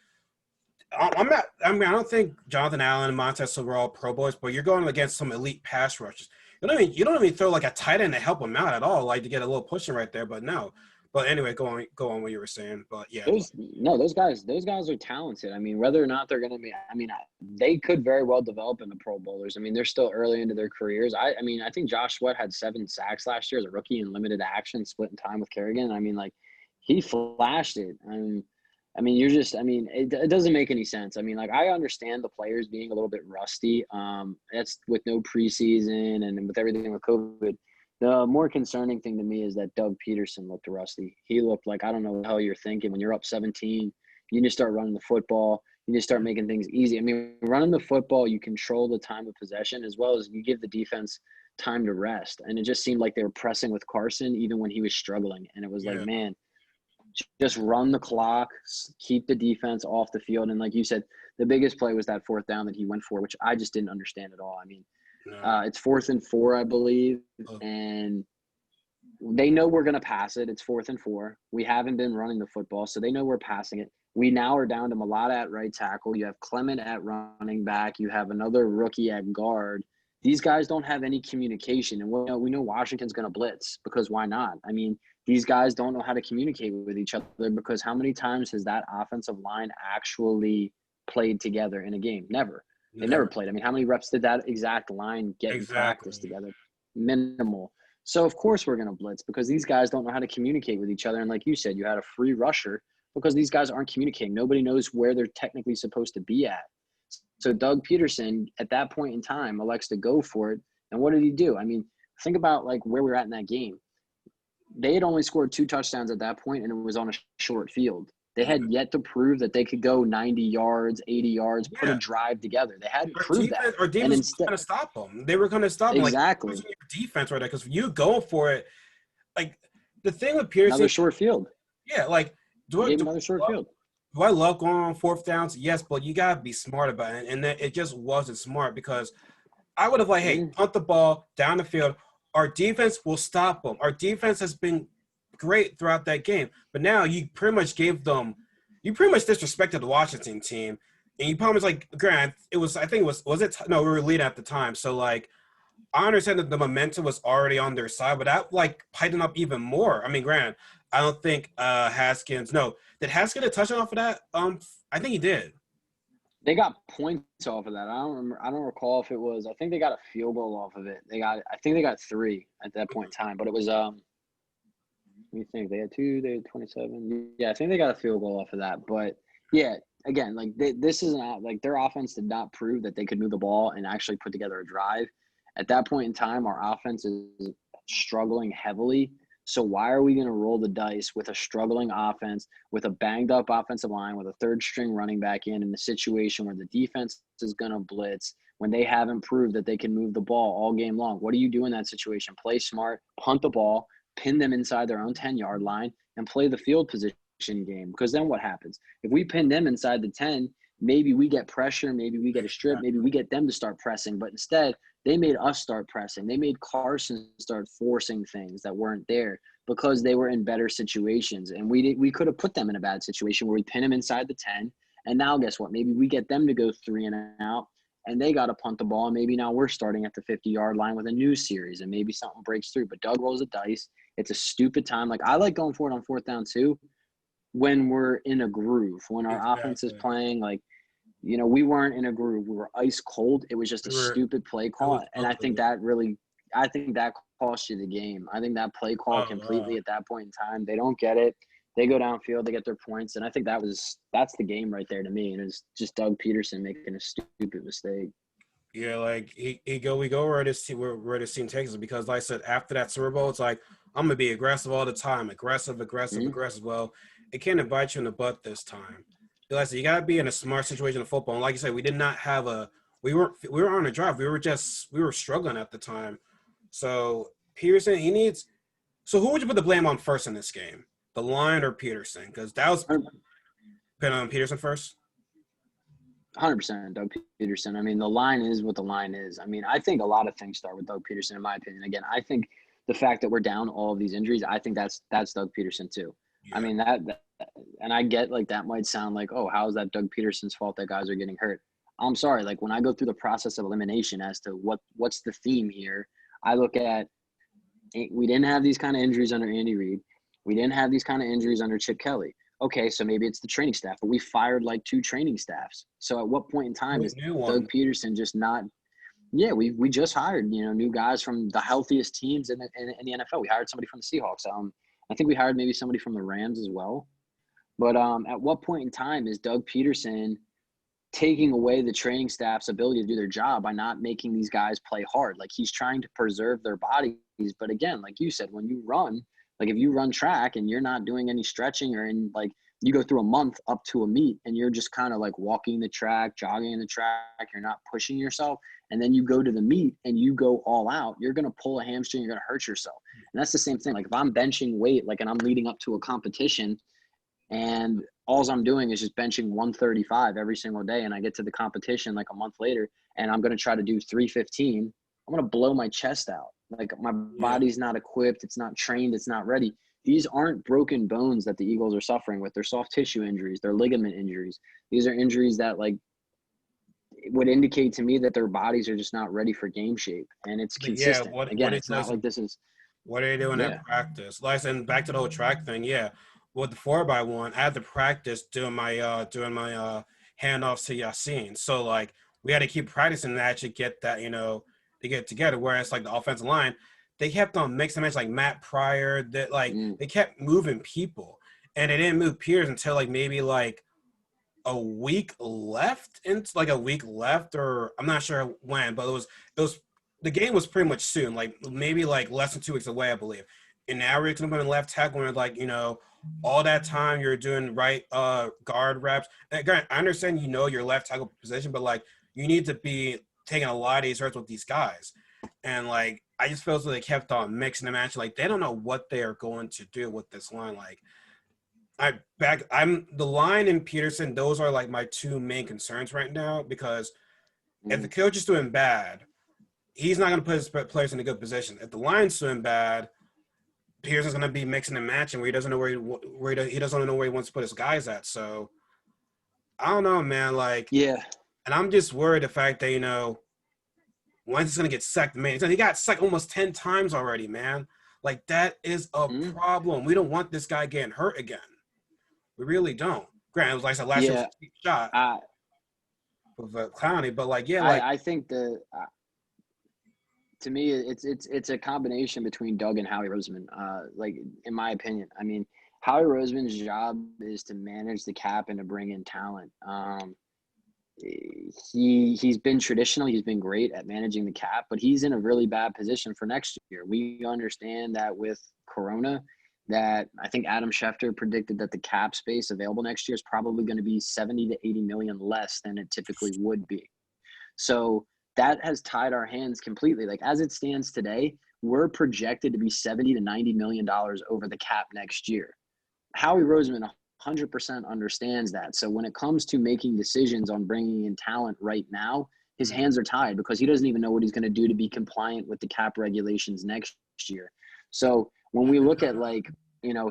I'm not. I mean, I don't think Jonathan Allen and Montez Silver are all Pro Bowls, but you're going against some elite pass rushers. You don't even throw like a tight end to help them out at all, like to get a little pushing right there. But no. But anyway, go on what you were saying. But yeah, those guys are talented. I mean, whether or not they're going to be, I mean, they could very well develop into Pro Bowlers. I mean, they're still early into their careers. I mean, I think Josh Sweat had 7 sacks last year as a rookie in limited action, splitting time with Kerrigan. I mean, like, he flashed it. It doesn't make any sense. I mean, like, I understand the players being a little bit rusty. That's with no preseason and with everything with COVID. The more concerning thing to me is that Doug Peterson looked rusty. He looked like, I don't know what the hell you're thinking. When you're up 17, you just start running the football. You just start making things easy. I mean, running the football, you control the time of possession as well as you give the defense time to rest. And it just seemed like they were pressing with Carson even when he was struggling. And it was like, man, just run the clock, keep the defense off the field. And like you said, the biggest play was that 4th down that he went for, which I just didn't understand at all. I mean, it's 4th and 4, I believe, and they know we're going to pass it. It's 4th and 4. We haven't been running the football, so they know we're passing it. We now are down to Mulata at right tackle. You have Clement at running back. You have another rookie at guard. These guys don't have any communication, and we know Washington's going to blitz because why not? I mean, these guys don't know how to communicate with each other because how many times has that offensive line actually played together in a game? Never. They never played. I mean, how many reps did that exact line get in practice together? Minimal. So, of course, we're going to blitz because these guys don't know how to communicate with each other. And like you said, you had a free rusher because these guys aren't communicating. Nobody knows where they're technically supposed to be at. So Doug Peterson, at that point in time, elects to go for it. And what did he do? I mean, think about, like, where we're at in that game. They had only scored 2 touchdowns at that point, and it was on a short field. They had yet to prove that they could go 90 yards, 80 yards, put a drive together. They hadn't proved that. Our defense was going to stop them. They were going to stop them. Exactly. Like, defense right there, because you go for it. Like, the thing with Pearson. Another short field. Yeah, like, another short field. Do I love going on 4th downs? Yes, but you got to be smart about it. And it just wasn't smart because I would have, like, hey, punt the ball down the field. Our defense will stop them. Our defense has been great throughout that game. But now you pretty much disrespected the Washington team. And you promised, like, Grant, we were leading at the time. So, like, I understand that the momentum was already on their side, but that, like, heightened up even more. I mean, Grant, I don't think Haskins, did Haskins get a touchdown off of that? I think he did. They got points off of that. I don't recall if it was. I think they got a field goal off of it. I think they got 3 at that point in time. But it was let me think. They had 2. They had 27. Yeah, I think they got a field goal off of that. But yeah, again, like this is not like their offense did not prove that they could move the ball and actually put together a drive. At that point in time, our offense is struggling heavily. So why are we going to roll the dice with a struggling offense, with a banged-up offensive line, with a third-string running back in a situation where the defense is going to blitz when they haven't proved that they can move the ball all game long? What do you do in that situation? Play smart, punt the ball, pin them inside their own 10-yard line, and play the field position game. Because then what happens? If we pin them inside the 10, maybe we get pressure, maybe we get a strip, maybe we get them to start pressing. But instead, they made us start pressing. They made Carson start forcing things that weren't there because they were in better situations. And we could have put them in a bad situation where we pin them inside the 10. And now guess what? Maybe we get them to go 3 and out, and they got to punt the ball. And maybe now we're starting at the 50-yard line with a new series, and maybe something breaks through. But Doug rolls the dice. It's a stupid time. Like, I like going for it on 4th down too when we're in a groove, when our offense is playing like, we weren't in a groove. We were ice cold. It was just a stupid play call. And I think that cost you the game. I think that play call completely at that point in time. They don't get it. They go downfield. They get their points. And I think that's the game right there to me. And it's just Doug Peterson making a stupid mistake. Yeah, like we go where this team takes us because, like I said, after that Super Bowl, it's like I'm gonna be aggressive all the time, aggressive. Well, it can't bite you in the butt this time. Like I said, you gotta be in a smart situation of football. And like you said, we did not have we were on a drive. We were struggling at the time. So Pearson, so who would you put the blame on first in this game? the line or Peterson? Because that was put on Peterson first. 100% Doug Peterson. I mean, the line is what the line is. I mean, I think a lot of things start with Doug Peterson, in my opinion. Again, I think the fact that we're down all of these injuries, I think that's Doug Peterson too. Yeah. I mean, that and I get like that might sound like, oh, how is that Doug Peterson's fault that guys are getting hurt? I'm sorry. Like when I go through the process of elimination as to what's the theme here, I look at we didn't have these kind of injuries under Andy Reid. We didn't have these kind of injuries under Chip Kelly. Okay, so maybe it's the training staff, but we fired like 2 training staffs. So at what point in time is Doug Peterson just not? Yeah, we just hired new guys from the healthiest teams in the NFL. We hired somebody from the Seahawks. I think we hired maybe somebody from the Rams as well. But at what point in time is Doug Peterson taking away the training staff's ability to do their job by not making these guys play hard? Like he's trying to preserve their bodies, but again, like you said, when you run. Like if you run track and you're not doing any stretching or you go through a month up to a meet and you're just kind of like walking the track, jogging the track, you're not pushing yourself. And then you go to the meet and you go all out, you're going to pull a hamstring, you're going to hurt yourself. And that's the same thing. Like if I'm benching weight, and I'm leading up to a competition and all I'm doing is just benching 135 every single day. And I get to the competition like a month later and I'm going to try to do 315. I'm going to blow my chest out. Like my body's not equipped. It's not trained. It's not ready. These aren't broken bones that the Eagles are suffering with. They're soft tissue injuries. They're ligament injuries. These are injuries that would indicate to me that their bodies are just not ready for game shape. And it's consistent. It's not like this is. What are they doing at practice? Like I said, back to the whole track thing. Yeah. With the 4x1, I had to practice doing my handoffs to Yassine. So we had to keep practicing to actually get that, to get together. Whereas the offensive line, they kept on mixing match like Matt Pryor, that they kept moving people, and they didn't move Peters until maybe a week left, or I'm not sure when, but it was the game was pretty much soon, maybe less than 2 weeks away, I believe. And now we're going to left tackle, and all that time you're doing right guard reps. And again, I understand your left tackle position, but you need to be taking a lot of these reps with these guys. And I just feel so they kept on mixing the match. They don't know what they are going to do with this line. I'm the line and Peterson, those are my 2 main concerns right now, because if the coach is doing bad, he's not going to put his players in a good position. If the line's doing bad, Peterson's going to be mixing and matching where he doesn't know where he doesn't know where he wants to put his guys at. So I don't know, man. And I'm just worried the fact that, Wentz is going to get sacked. Man, he got sacked almost 10 times already, man. That is a problem. We don't want this guy getting hurt again. We really don't. Granted, it was the last year's shot with Clowney, but I think to me, it's a combination between Doug and Howie Roseman. In my opinion, I mean, Howie Roseman's job is to manage the cap and to bring in talent. He's been traditional. He's been great at managing the cap, but he's in a really bad position for next year. We understand that with Corona, that I think Adam Schefter predicted that the cap space available next year is probably going to be 70 to 80 million less than it typically would be. So that has tied our hands completely. As it stands today, we're projected to be 70 to 90 million dollars over the cap next year. Howie Roseman 100% understands that. So when it comes to making decisions on bringing in talent right now, his hands are tied because he doesn't even know what he's going to do to be compliant with the cap regulations next year. So when we look at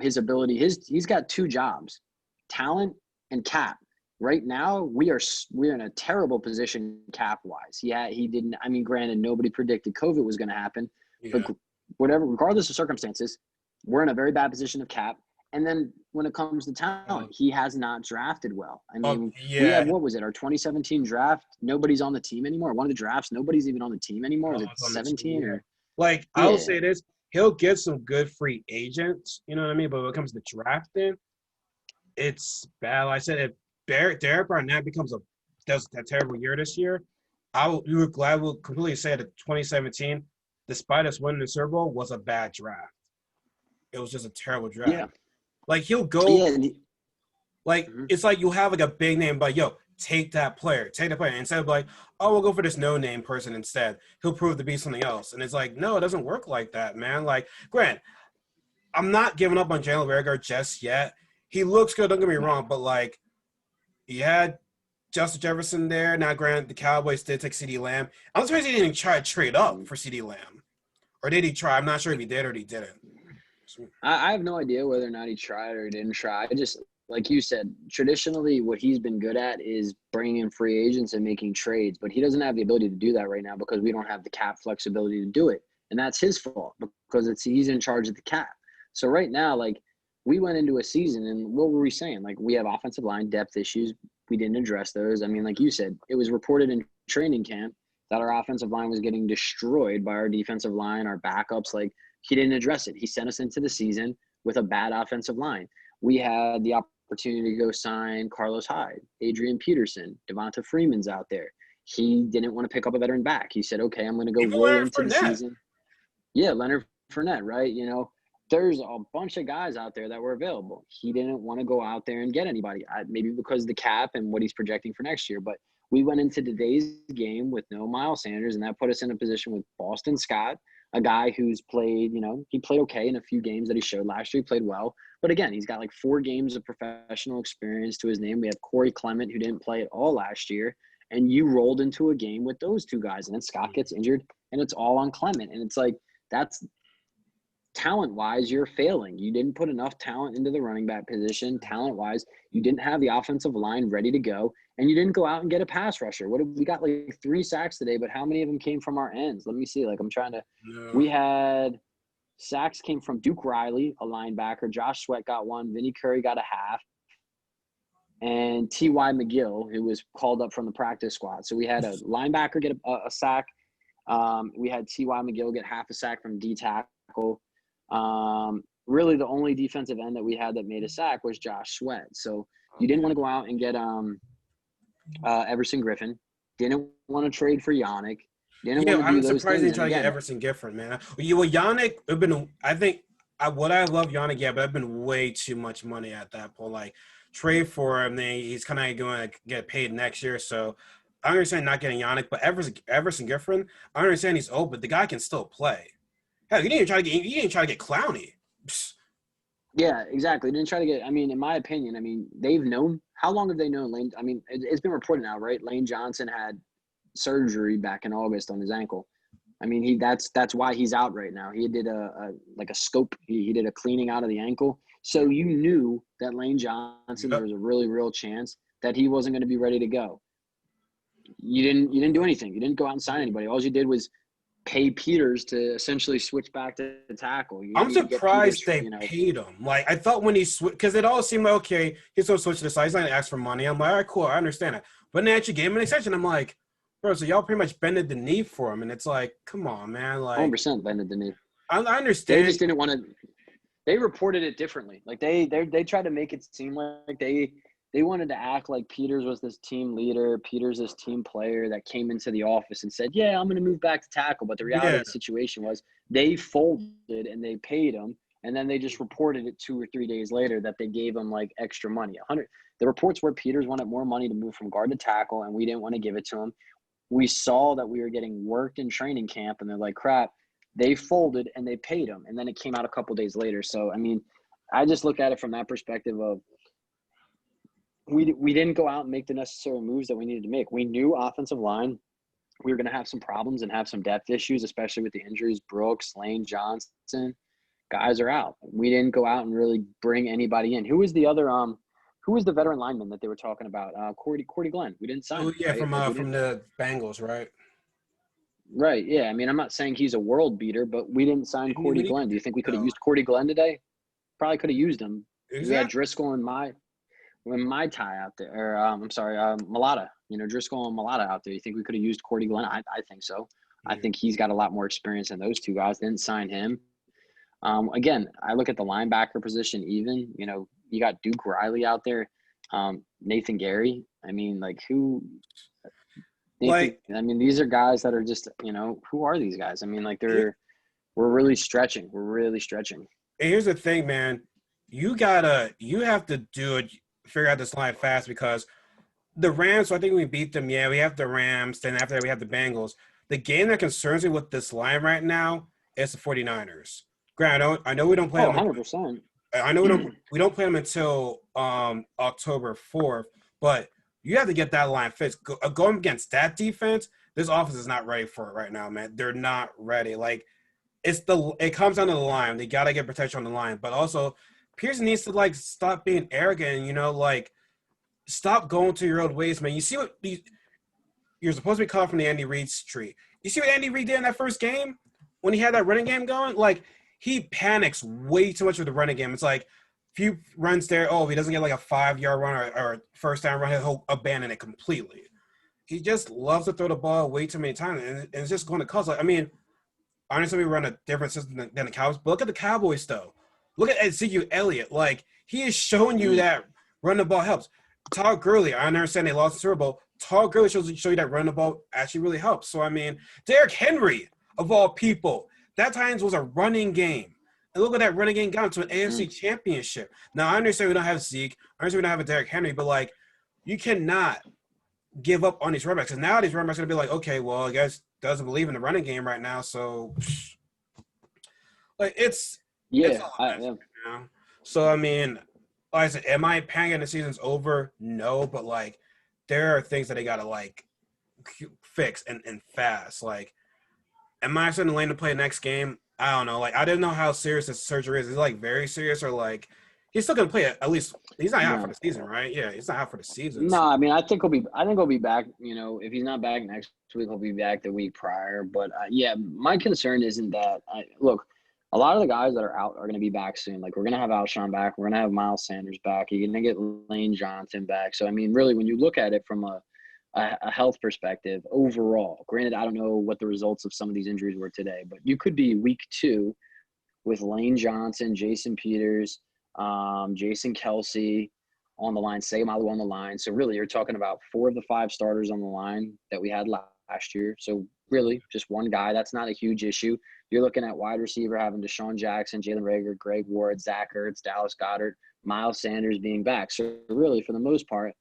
his ability, he's got 2 jobs, talent and cap. Right now, we're in a terrible position cap wise. He didn't. I mean, granted, nobody predicted COVID was going to happen, but regardless of circumstances, we're in a very bad position of cap. And then when it comes to talent, he has not drafted well. I mean, we had, what was it, our 2017 draft? Nobody's on the team anymore. One of the drafts, nobody's even on the team anymore. Was it 17 or? I will say this: he'll get some good free agents. You know what I mean? But when it comes to drafting, it's bad. Like I said, if Derek Barnett does a terrible year this year, we'll completely say that 2017, despite us winning the Super Bowl, was a bad draft. It was just a terrible draft. Yeah. He'll go it's you have a big name, but take that player. Instead of we'll go for this no-name person instead. He'll prove to be something else. And it's no, it doesn't work like that, man. Grant, I'm not giving up on Jalen Reagor just yet. He looks good, don't get me wrong, but like you had Justin Jefferson there. Now, granted, the Cowboys did take CeeDee Lamb. I'm surprised he didn't try to trade up for CeeDee Lamb. Or did he try? I'm not sure if he did or he didn't. I have no idea whether or not he tried or didn't try. I just, like you said, traditionally what he's been good at is bringing in free agents and making trades, but he doesn't have the ability to do that right now because we don't have the cap flexibility to do it. And that's his fault because he's in charge of the cap. So right now, like, we went into a season and what were we saying? Like, we have offensive line depth issues. We didn't address those. I mean, like you said, it was reported in training camp that our offensive line was getting destroyed by our defensive line, our backups. Like, he didn't address it. He sent us into the season with a bad offensive line. We had the opportunity to go sign Carlos Hyde, Adrian Peterson, Devonta Freeman's out there. He didn't want to pick up a veteran back. He said, okay, I'm going to go roll into the season. Yeah, Leonard Fournette, right? You know, there's a bunch of guys out there that were available. He didn't want to go out there and get anybody, maybe because of the cap and what he's projecting for next year. But we went into today's game with no Miles Sanders, and that put us in a position with Boston Scott, a guy who's played, you know, he played okay in a few games that he showed last year. He played well. But again, he's got like 4 games of professional experience to his name. We have Corey Clement, who didn't play at all last year. And you rolled into a game with those 2 guys, and then Scott gets injured, and it's all on Clement. And it's like, that's talent-wise, you're failing. You didn't put enough talent into the running back position. Talent-wise, you didn't have the offensive line ready to go, and you didn't go out and get a pass rusher. We got like 3 sacks today, but how many of them came from our ends? Let me see. Like, I'm trying to – we had sacks came from Duke Riley, a linebacker. Josh Sweat got 1. Vinny Curry got a half. And T.Y. McGill, who was called up from the practice squad. So we had a linebacker get a sack. We had T.Y. McGill get half a sack from D-tackle. Really the only defensive end that we had that made a sack was Josh Sweat. So you didn't want to go out and get Everson Griffin. Didn't want to trade for Yannick. Didn't want to do I'm those surprised things. they tried to get Everson Griffin, man. Yannick, have been. I think I love Yannick, yeah, but I've been way too much money at that point. Like, trade for him, then he's kind of going to get paid next year. So I understand not getting Yannick, but Everson Griffin, I understand he's old, but the guy can still play. Hell, you didn't try to get Clowney. Psst. Yeah, exactly. Didn't try to get. I mean, in my opinion, they've known. How long have they known Lane? I mean, it's been reported now, right? Lane Johnson had surgery back in August on his ankle. I mean, that's why he's out right now. He did a scope. He did a cleaning out of the ankle. So you knew that Lane Johnson, there was a really real chance that he wasn't going to be ready to go. You didn't do anything. You didn't go out and sign anybody. All you did was pay Peters to essentially switch back to the tackle. I'm surprised they paid him. Like, I thought when he switched, because it all seemed like, okay, he's going to switch to the side. He's not going to ask for money. I'm like, all right, cool, I understand it. But then they actually gave him an extension. I'm like, bro, so y'all pretty much bended the knee for him. And it's like, come on, man. Like, 100% bended the knee. I understand. They just didn't want to – they reported it differently. Like, they tried to make it seem like they wanted to act like Peters was this team leader, Peters this team player that came into the office and said, yeah, I'm going to move back to tackle. But the reality of the situation was they folded and they paid him, and then they just reported it 2 or 3 days later that they gave him, like, extra money. The reports were Peters wanted more money to move from guard to tackle, and we didn't want to give it to him. We saw that we were getting worked in training camp, and they're like, crap, they folded and they paid him. And then it came out a couple days later. So, I mean, I just look at it from that perspective of we didn't go out and make the necessary moves that we needed to make. We knew offensive line, we were going to have some problems and have some depth issues, especially with the injuries. Brooks, Lane Johnson, guys are out. We didn't go out and really bring anybody in. Who was the other who was the veteran lineman that they were talking about? Cordy Glenn. We didn't sign him. Yeah, right? From the Bengals, right? Right, yeah. I mean, I'm not saying he's a world beater, but we didn't sign Cordy Glenn. Do you think we could have used Cordy Glenn today? Probably could have used him. Exactly. We had Driscoll and my tie out there, or Malata. You know, Driscoll and Malata out there. You think we could have used Cordy Glenn? I think so. Yeah. I think he's got a lot more experience than those 2 guys. Didn't sign him. Again, I look at the linebacker position even. You know, you got Duke Riley out there, Nathan Gary. I mean, like, who – these are guys that are just, you know, who are these guys? I mean, like, we're really stretching. We're really stretching. And here's the thing, man. You have to figure out this line fast, because the Rams, so I think we beat them. Yeah, we have the Rams. Then after that, we have the Bengals. The game that concerns me with this line right now is the 49ers. Grant, I know we don't play Oh, them. 100%. I know we don't play them until October 4th, but you have to get that line fixed. Going against that defense, this offense is not ready for it right now, man. They're not ready. Like it comes down to the line. They gotta get protection on the line, but also Pearson needs to like stop being arrogant. Like stop going to your old ways, man. You see what you're supposed to be caught from the Andy Reid tree. You see what Andy Reid did in that first game when he had that running game going? Like he panics way too much with the running game. It's like few runs there. Oh, if he doesn't get like a 5-yard run or first down run, he'll abandon it completely. He just loves to throw the ball way too many times, and it's just going to cause. Like, I mean, honestly, we run a different system than the Cowboys. But look at the Cowboys, though. Look at Ezekiel Elliott. Like he is showing you that run the ball helps. Todd Gurley, I understand they lost the Super Bowl. Todd Gurley show you that run the ball actually really helps. So, I mean, Derrick Henry, of all people, that Titans was a running game. And look at that running game got to an AFC championship. Now, I understand we don't have Zeke. I understand we don't have a Derrick Henry. But, like, you cannot give up on these running backs. And now these running backs are going to be like, okay, well, I guess doesn't believe in the running game right now. So, like, it's all So, I mean, like I said, am I panicking the season's over? No, but like there are things that they gotta like fix and fast. Like, am I sending Lane to play next game? I don't know. Like, I didn't know how serious his surgery is. Is it like very serious or like he's still gonna play it? At least he's not out for the season, right? Yeah, he's not out for the season. No, I mean, I think he'll be back. If he's not back next week, he'll be back the week prior. But yeah, my concern isn't that. Look, a lot of the guys that are out are going to be back soon. Like we're going to have Alshon back. We're going to have Miles Sanders back. You're going to get Lane Johnson back. So, I mean, really, when you look at it from a health perspective overall, granted, I don't know what the results of some of these injuries were today, but you could be week 2 with Lane Johnson, Jason Peters, Jason Kelsey on the line, Sayamalu on the line. So, really, you're talking about 4 of the 5 starters on the line that we had last year. So, really, just one guy. That's not a huge issue. You're looking at wide receiver having Deshaun Jackson, Jalen Reagor, Greg Ward, Zach Ertz, Dallas Goedert, Miles Sanders being back. So really, for the most part,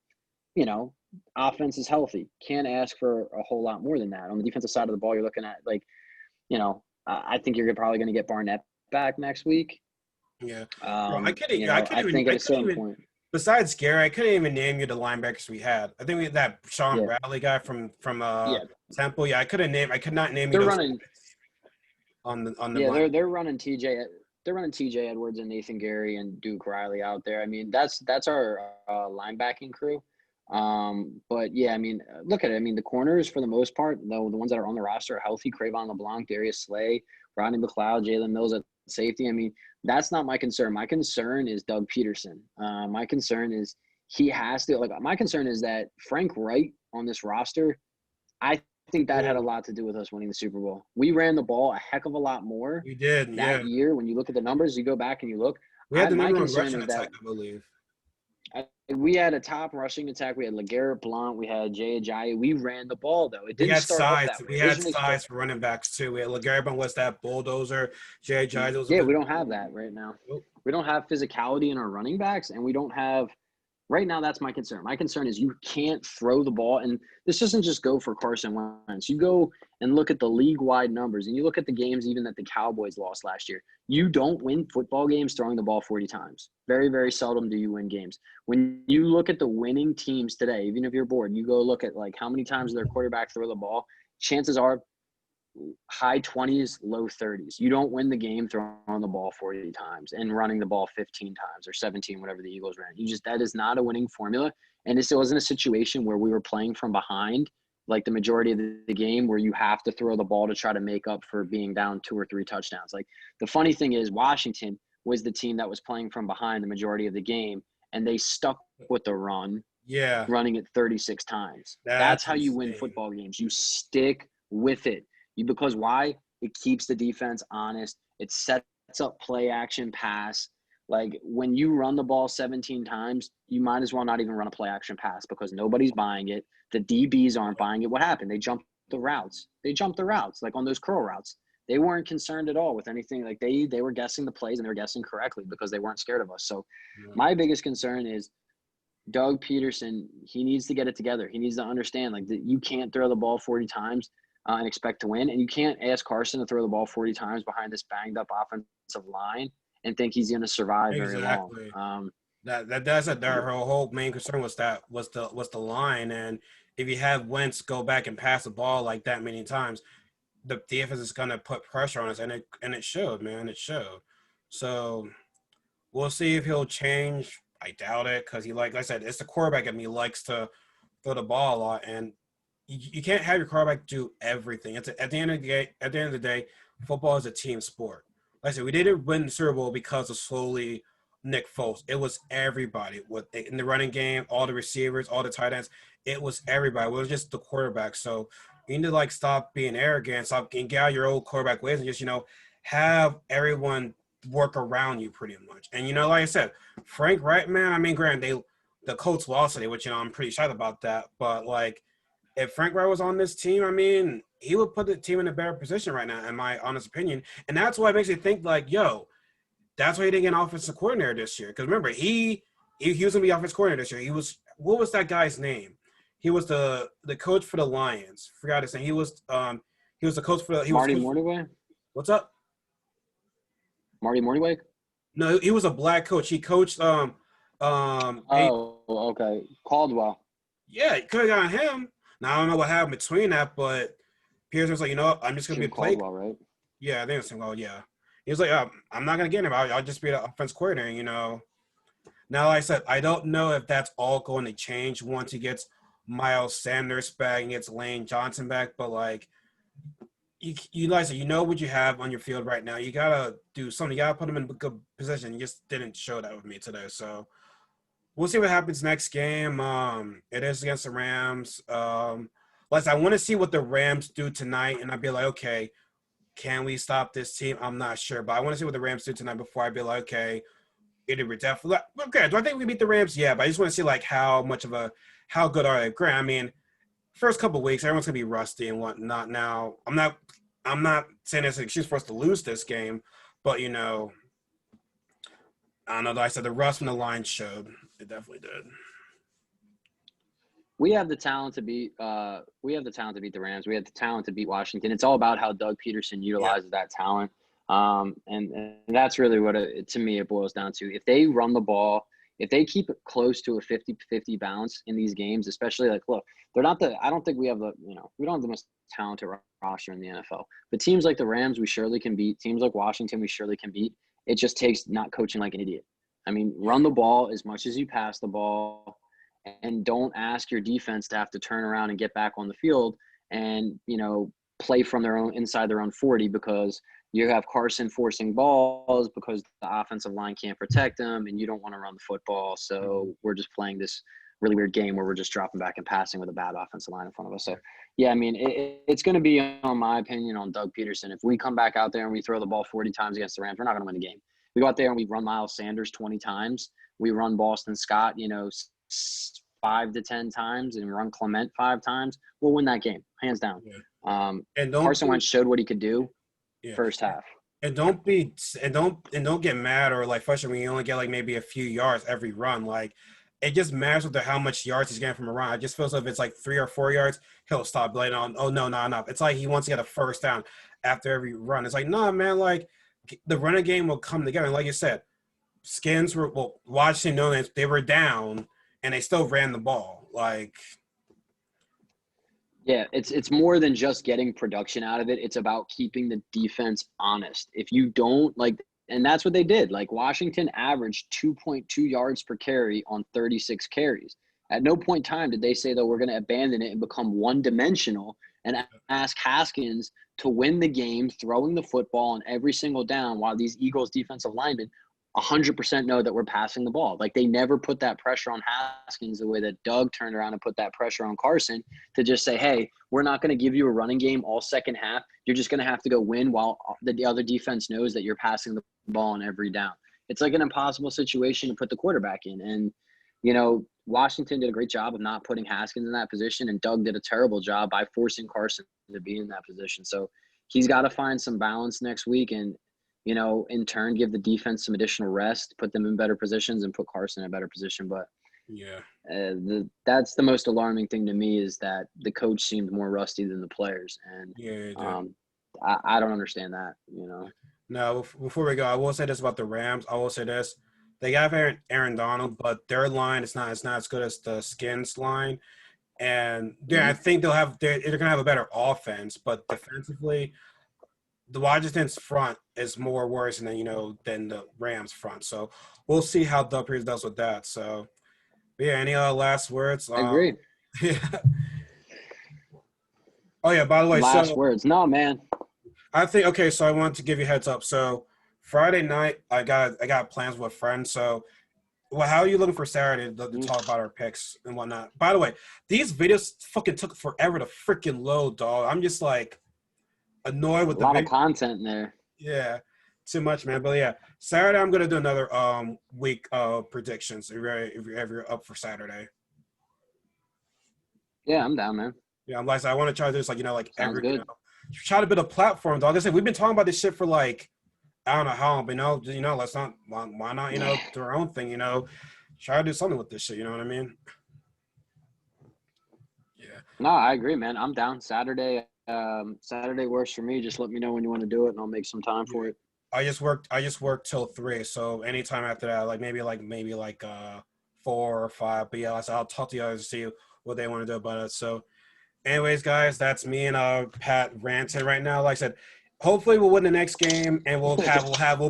offense is healthy. Can't ask for a whole lot more than that. On the defensive side of the ball, you're looking at I think you're probably going to get Barnett back next week. Yeah. I think at a certain point. Besides Gary, I couldn't even name you the linebackers we had. I think we had that Sean Bradley guy from Temple. Yeah, I could not name you. They're running. They're running TJ Edwards and Nathan Gary and Duke Riley out there. I mean, that's our linebacking crew. But yeah, I mean, look at it. I mean, the corners for the most part, though, the ones that are on the roster are healthy. Crayvon LeBlanc, Darius Slay, Rodney McLeod, Jalen Mills at safety. I mean, that's not my concern. My concern is Doug Peterson. My concern is my concern is that Frank Wright on this roster, I think that had a lot to do with us winning the Super Bowl. We ran the ball a heck of a lot more. We did that year. When you look at the numbers, you go back and you look. We had the number one rushing attack, I believe. We had a top rushing attack. We had LeGarrette Blount. We had Jay Ajayi. We ran the ball, though. It didn't start off that way. We had size for running backs, too. We had LeGarrette Blount was that bulldozer. Jay Ajayi. Yeah, we don't have that right now. Nope. We don't have physicality in our running backs, and we don't have – right now, that's my concern. My concern is you can't throw the ball. And this doesn't just go for Carson Wentz. You go and look at the league-wide numbers, and you look at the games even that the Cowboys lost last year. You don't win football games throwing the ball 40 times. Very, very seldom do you win games. When you look at the winning teams today, even if you're bored, you go look at like how many times their quarterback throw the ball. Chances are high 20s, low 30s. You don't win the game throwing the ball 40 times and running the ball 15 times or 17, whatever the Eagles ran. That is not a winning formula. And this wasn't a situation where we were playing from behind like the majority of the game where you have to throw the ball to try to make up for being down 2 or 3 touchdowns. Like the funny thing is Washington was the team that was playing from behind the majority of the game, and they stuck with the run, running it 36 times. That's how you win football games. You stick with it. Because why? It keeps the defense honest. It sets up play action pass. Like when you run the ball 17 times, you might as well not even run a play action pass because nobody's buying it. The DBs aren't buying it. What happened? They jumped the routes. Like on those curl routes. They weren't concerned at all with anything. Like they were guessing the plays and they were guessing correctly because they weren't scared of us. So my biggest concern is Doug Peterson. He needs to get it together. He needs to understand like that you can't throw the ball 40 times. and expect to win. And you can't ask Carson to throw the ball 40 times behind this banged up offensive line and think he's going to survive very long. Exactly. That's their whole main concern was the line, and if you have Wentz go back and pass the ball like that many times, the defense is gonna put pressure on us, and it showed, man. It showed. So we'll see if he'll change. I doubt it because like I said, it's the quarterback and he likes to throw the ball a lot, and you can't have your quarterback do everything. At the end of the day, football is a team sport. Like I said, we didn't win the Super Bowl because of solely Nick Foles. It was everybody in the running game, all the receivers, all the tight ends. It was everybody. It was just the quarterback. So you need to like stop being arrogant, stop and get out your old quarterback ways, and just have everyone work around you pretty much. And like I said, Frank Wright, man. I mean, granted, the Colts lost today, which I'm pretty excited about that. But like, if Frank Wright was on this team, I mean, he would put the team in a better position right now, in my honest opinion. And that's why it makes me think like, that's why he didn't get an offensive coordinator this year. Because remember, he was gonna be offensive coordinator this year. What was that guy's name? He was the coach for the Lions. Forgot his name. He was the coach for the Marty Mornhinweg? What's up? Marty Mornhinweg? No, he was a black coach. He coached okay. Caldwell. Yeah, you could have gotten him. Now I don't know what happened between that, but Pierce was like, I'm just gonna be a play. Caldwell, right? Yeah, I think it's Caldwell. Yeah, he was like, I'm not gonna get him. I'll just be the offense coordinator. Now, like I said, I don't know if that's all going to change once he gets Miles Sanders back and gets Lane Johnson back. But like, you like I said, what you have on your field right now. You gotta do something. You gotta put them in a good position. You just didn't show that with me today. So we'll see what happens next game. It is against the Rams. Like I want to see what the Rams do tonight, and I'd be like, okay, can we stop this team? I'm not sure, but I want to see what the Rams do tonight before I be like, okay, we're definitely okay. Do I think we beat the Rams? Yeah, but I just want to see like how good are they? Grant, I mean, first couple of weeks, everyone's gonna be rusty and whatnot. Now, I'm not saying it's an excuse for us to lose this game, but I don't know. Like I said, the rust from the line showed. It definitely did. We have the talent to beat. We have the talent to beat the Rams. We have the talent to beat Washington. It's all about how Doug Peterson utilizes that talent, and that's really what to me it boils down to. If they run the ball, if they keep it close to a 50-50 balance in these games, especially like, look, they're not I don't think we have we don't have the most talented roster in the NFL. But teams like the Rams, we surely can beat. Teams like Washington, we surely can beat. It just takes not coaching like an idiot. I mean, run the ball as much as you pass the ball. And don't ask your defense to have to turn around and get back on the field and, play from inside their own 40 because you have Carson forcing balls because the offensive line can't protect them and you don't want to run the football. So we're just playing this really weird game where we're just dropping back and passing with a bad offensive line in front of us. So, yeah, I mean, it's going to be, on my opinion, on Doug Peterson. If we come back out there and we throw the ball 40 times against the Rams, we're not going to win the game. We go out there and we run Miles Sanders 20 times. We run Boston Scott, 5 to 10 times and run Clement 5 times, we'll win that game, hands down. Yeah. And Carson Wentz showed what he could do first half. And don't get mad or like frustrated when you only get like maybe a few yards every run. Like it just matters with how much yards he's getting from a run. I just feel so if it's like 3 or 4 yards, he'll stop blaming on. Oh no, not enough. It's like he wants to get a first down after every run. It's like no, man. Like the running game will come together. And like you said, Washington, they were down. And they still ran the ball. Like, yeah, it's more than just getting production out of it. It's about keeping the defense honest. If you don't and that's what they did. Like Washington averaged 2.2 yards per carry on 36 carries. At no point in time did they say that we're going to abandon it and become one-dimensional and ask Haskins to win the game throwing the football on every single down while these Eagles defensive linemen 100% know that we're passing the ball. Like they never put that pressure on Haskins the way that Doug turned around and put that pressure on Carson to just say, hey, we're not going to give you a running game all second half. You're just going to have to go win while the other defense knows that you're passing the ball on every down. It's like an impossible situation to put the quarterback in. And, Washington did a great job of not putting Haskins in that position, and Doug did a terrible job by forcing Carson to be in that position. So he's got to find some balance next week and, in turn, give the defense some additional rest, put them in better positions, and put Carson in a better position. But Yeah. That's the most alarming thing to me is that the coach seemed more rusty than the players, and Yeah. I don't understand that. You know. Now, before we go, I will say this about the Rams. I will say this: they have Aaron Donald, but their line is not as good as the Skins line. And yeah, I think they're gonna have a better offense, but defensively, the Washington's front is more worrisome than the Rams front. So we'll see how Dumfries does with that. So yeah, any last words? I agree. Yeah. Oh yeah, by the way, Last so words. No, man. I think okay, so I wanted to give you a heads up. So Friday night I got plans with friends. So well, how are you looking for Saturday to talk about our picks and whatnot? By the way, these videos fucking took forever to freaking load, dog. I'm just like annoyed with A the lot of video. content in there. Yeah, too much, man. But yeah, Saturday I'm gonna do another week of predictions. If you're up for Saturday. Yeah, I'm down, man. Yeah, I'm like I want to try to do this like Sounds every good. try to build a platform, dog. Like I said we've been talking about this shit for like I don't know how long, but let's not why not do our own thing, try to do something with this shit. You know what I mean? Yeah. No, I agree, man. I'm down. Saturday. Saturday works for me. Just let me know when you want to do it, and I'll make some time for it. I just worked till 3, so anytime after that, like maybe 4 or 5. But yeah, I'll talk to you guys to see what they want to do about it. So, anyways, guys, that's me and Pat ranting right now. Like I said, hopefully we'll win the next game and we'll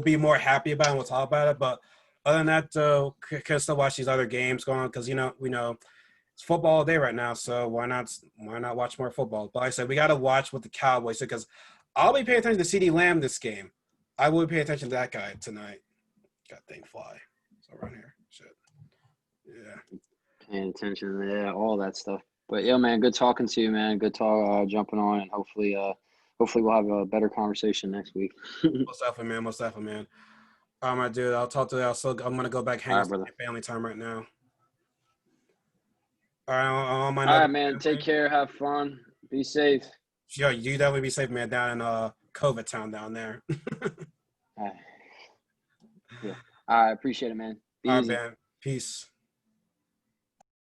be more happy about it and we'll talk about it. But other than that, can still watch these other games going on because we know it's football all day right now. So why not watch more football? But like I said, we got to watch what the Cowboys do because I'll be paying attention to CeeDee Lamb this game. I will be paying attention to that guy tonight. Got thing fly. It's around here. Shit. Yeah. Paying attention, yeah, all that stuff. But yeah, man, good talking to you, man. Good talk, jumping on, and hopefully we'll have a better conversation next week. Most definitely, man. Most definitely, man. All right, my dude. I'll talk to you. I'm gonna go back hang All out right, brother. with my family time right now. All right, on my All note. right, man. Take care. Have fun. Be safe. Yo, you definitely be safe, man. Down in COVID town down there. All right. Yeah. All right. Appreciate it, man. Be All right, easy. man. Peace.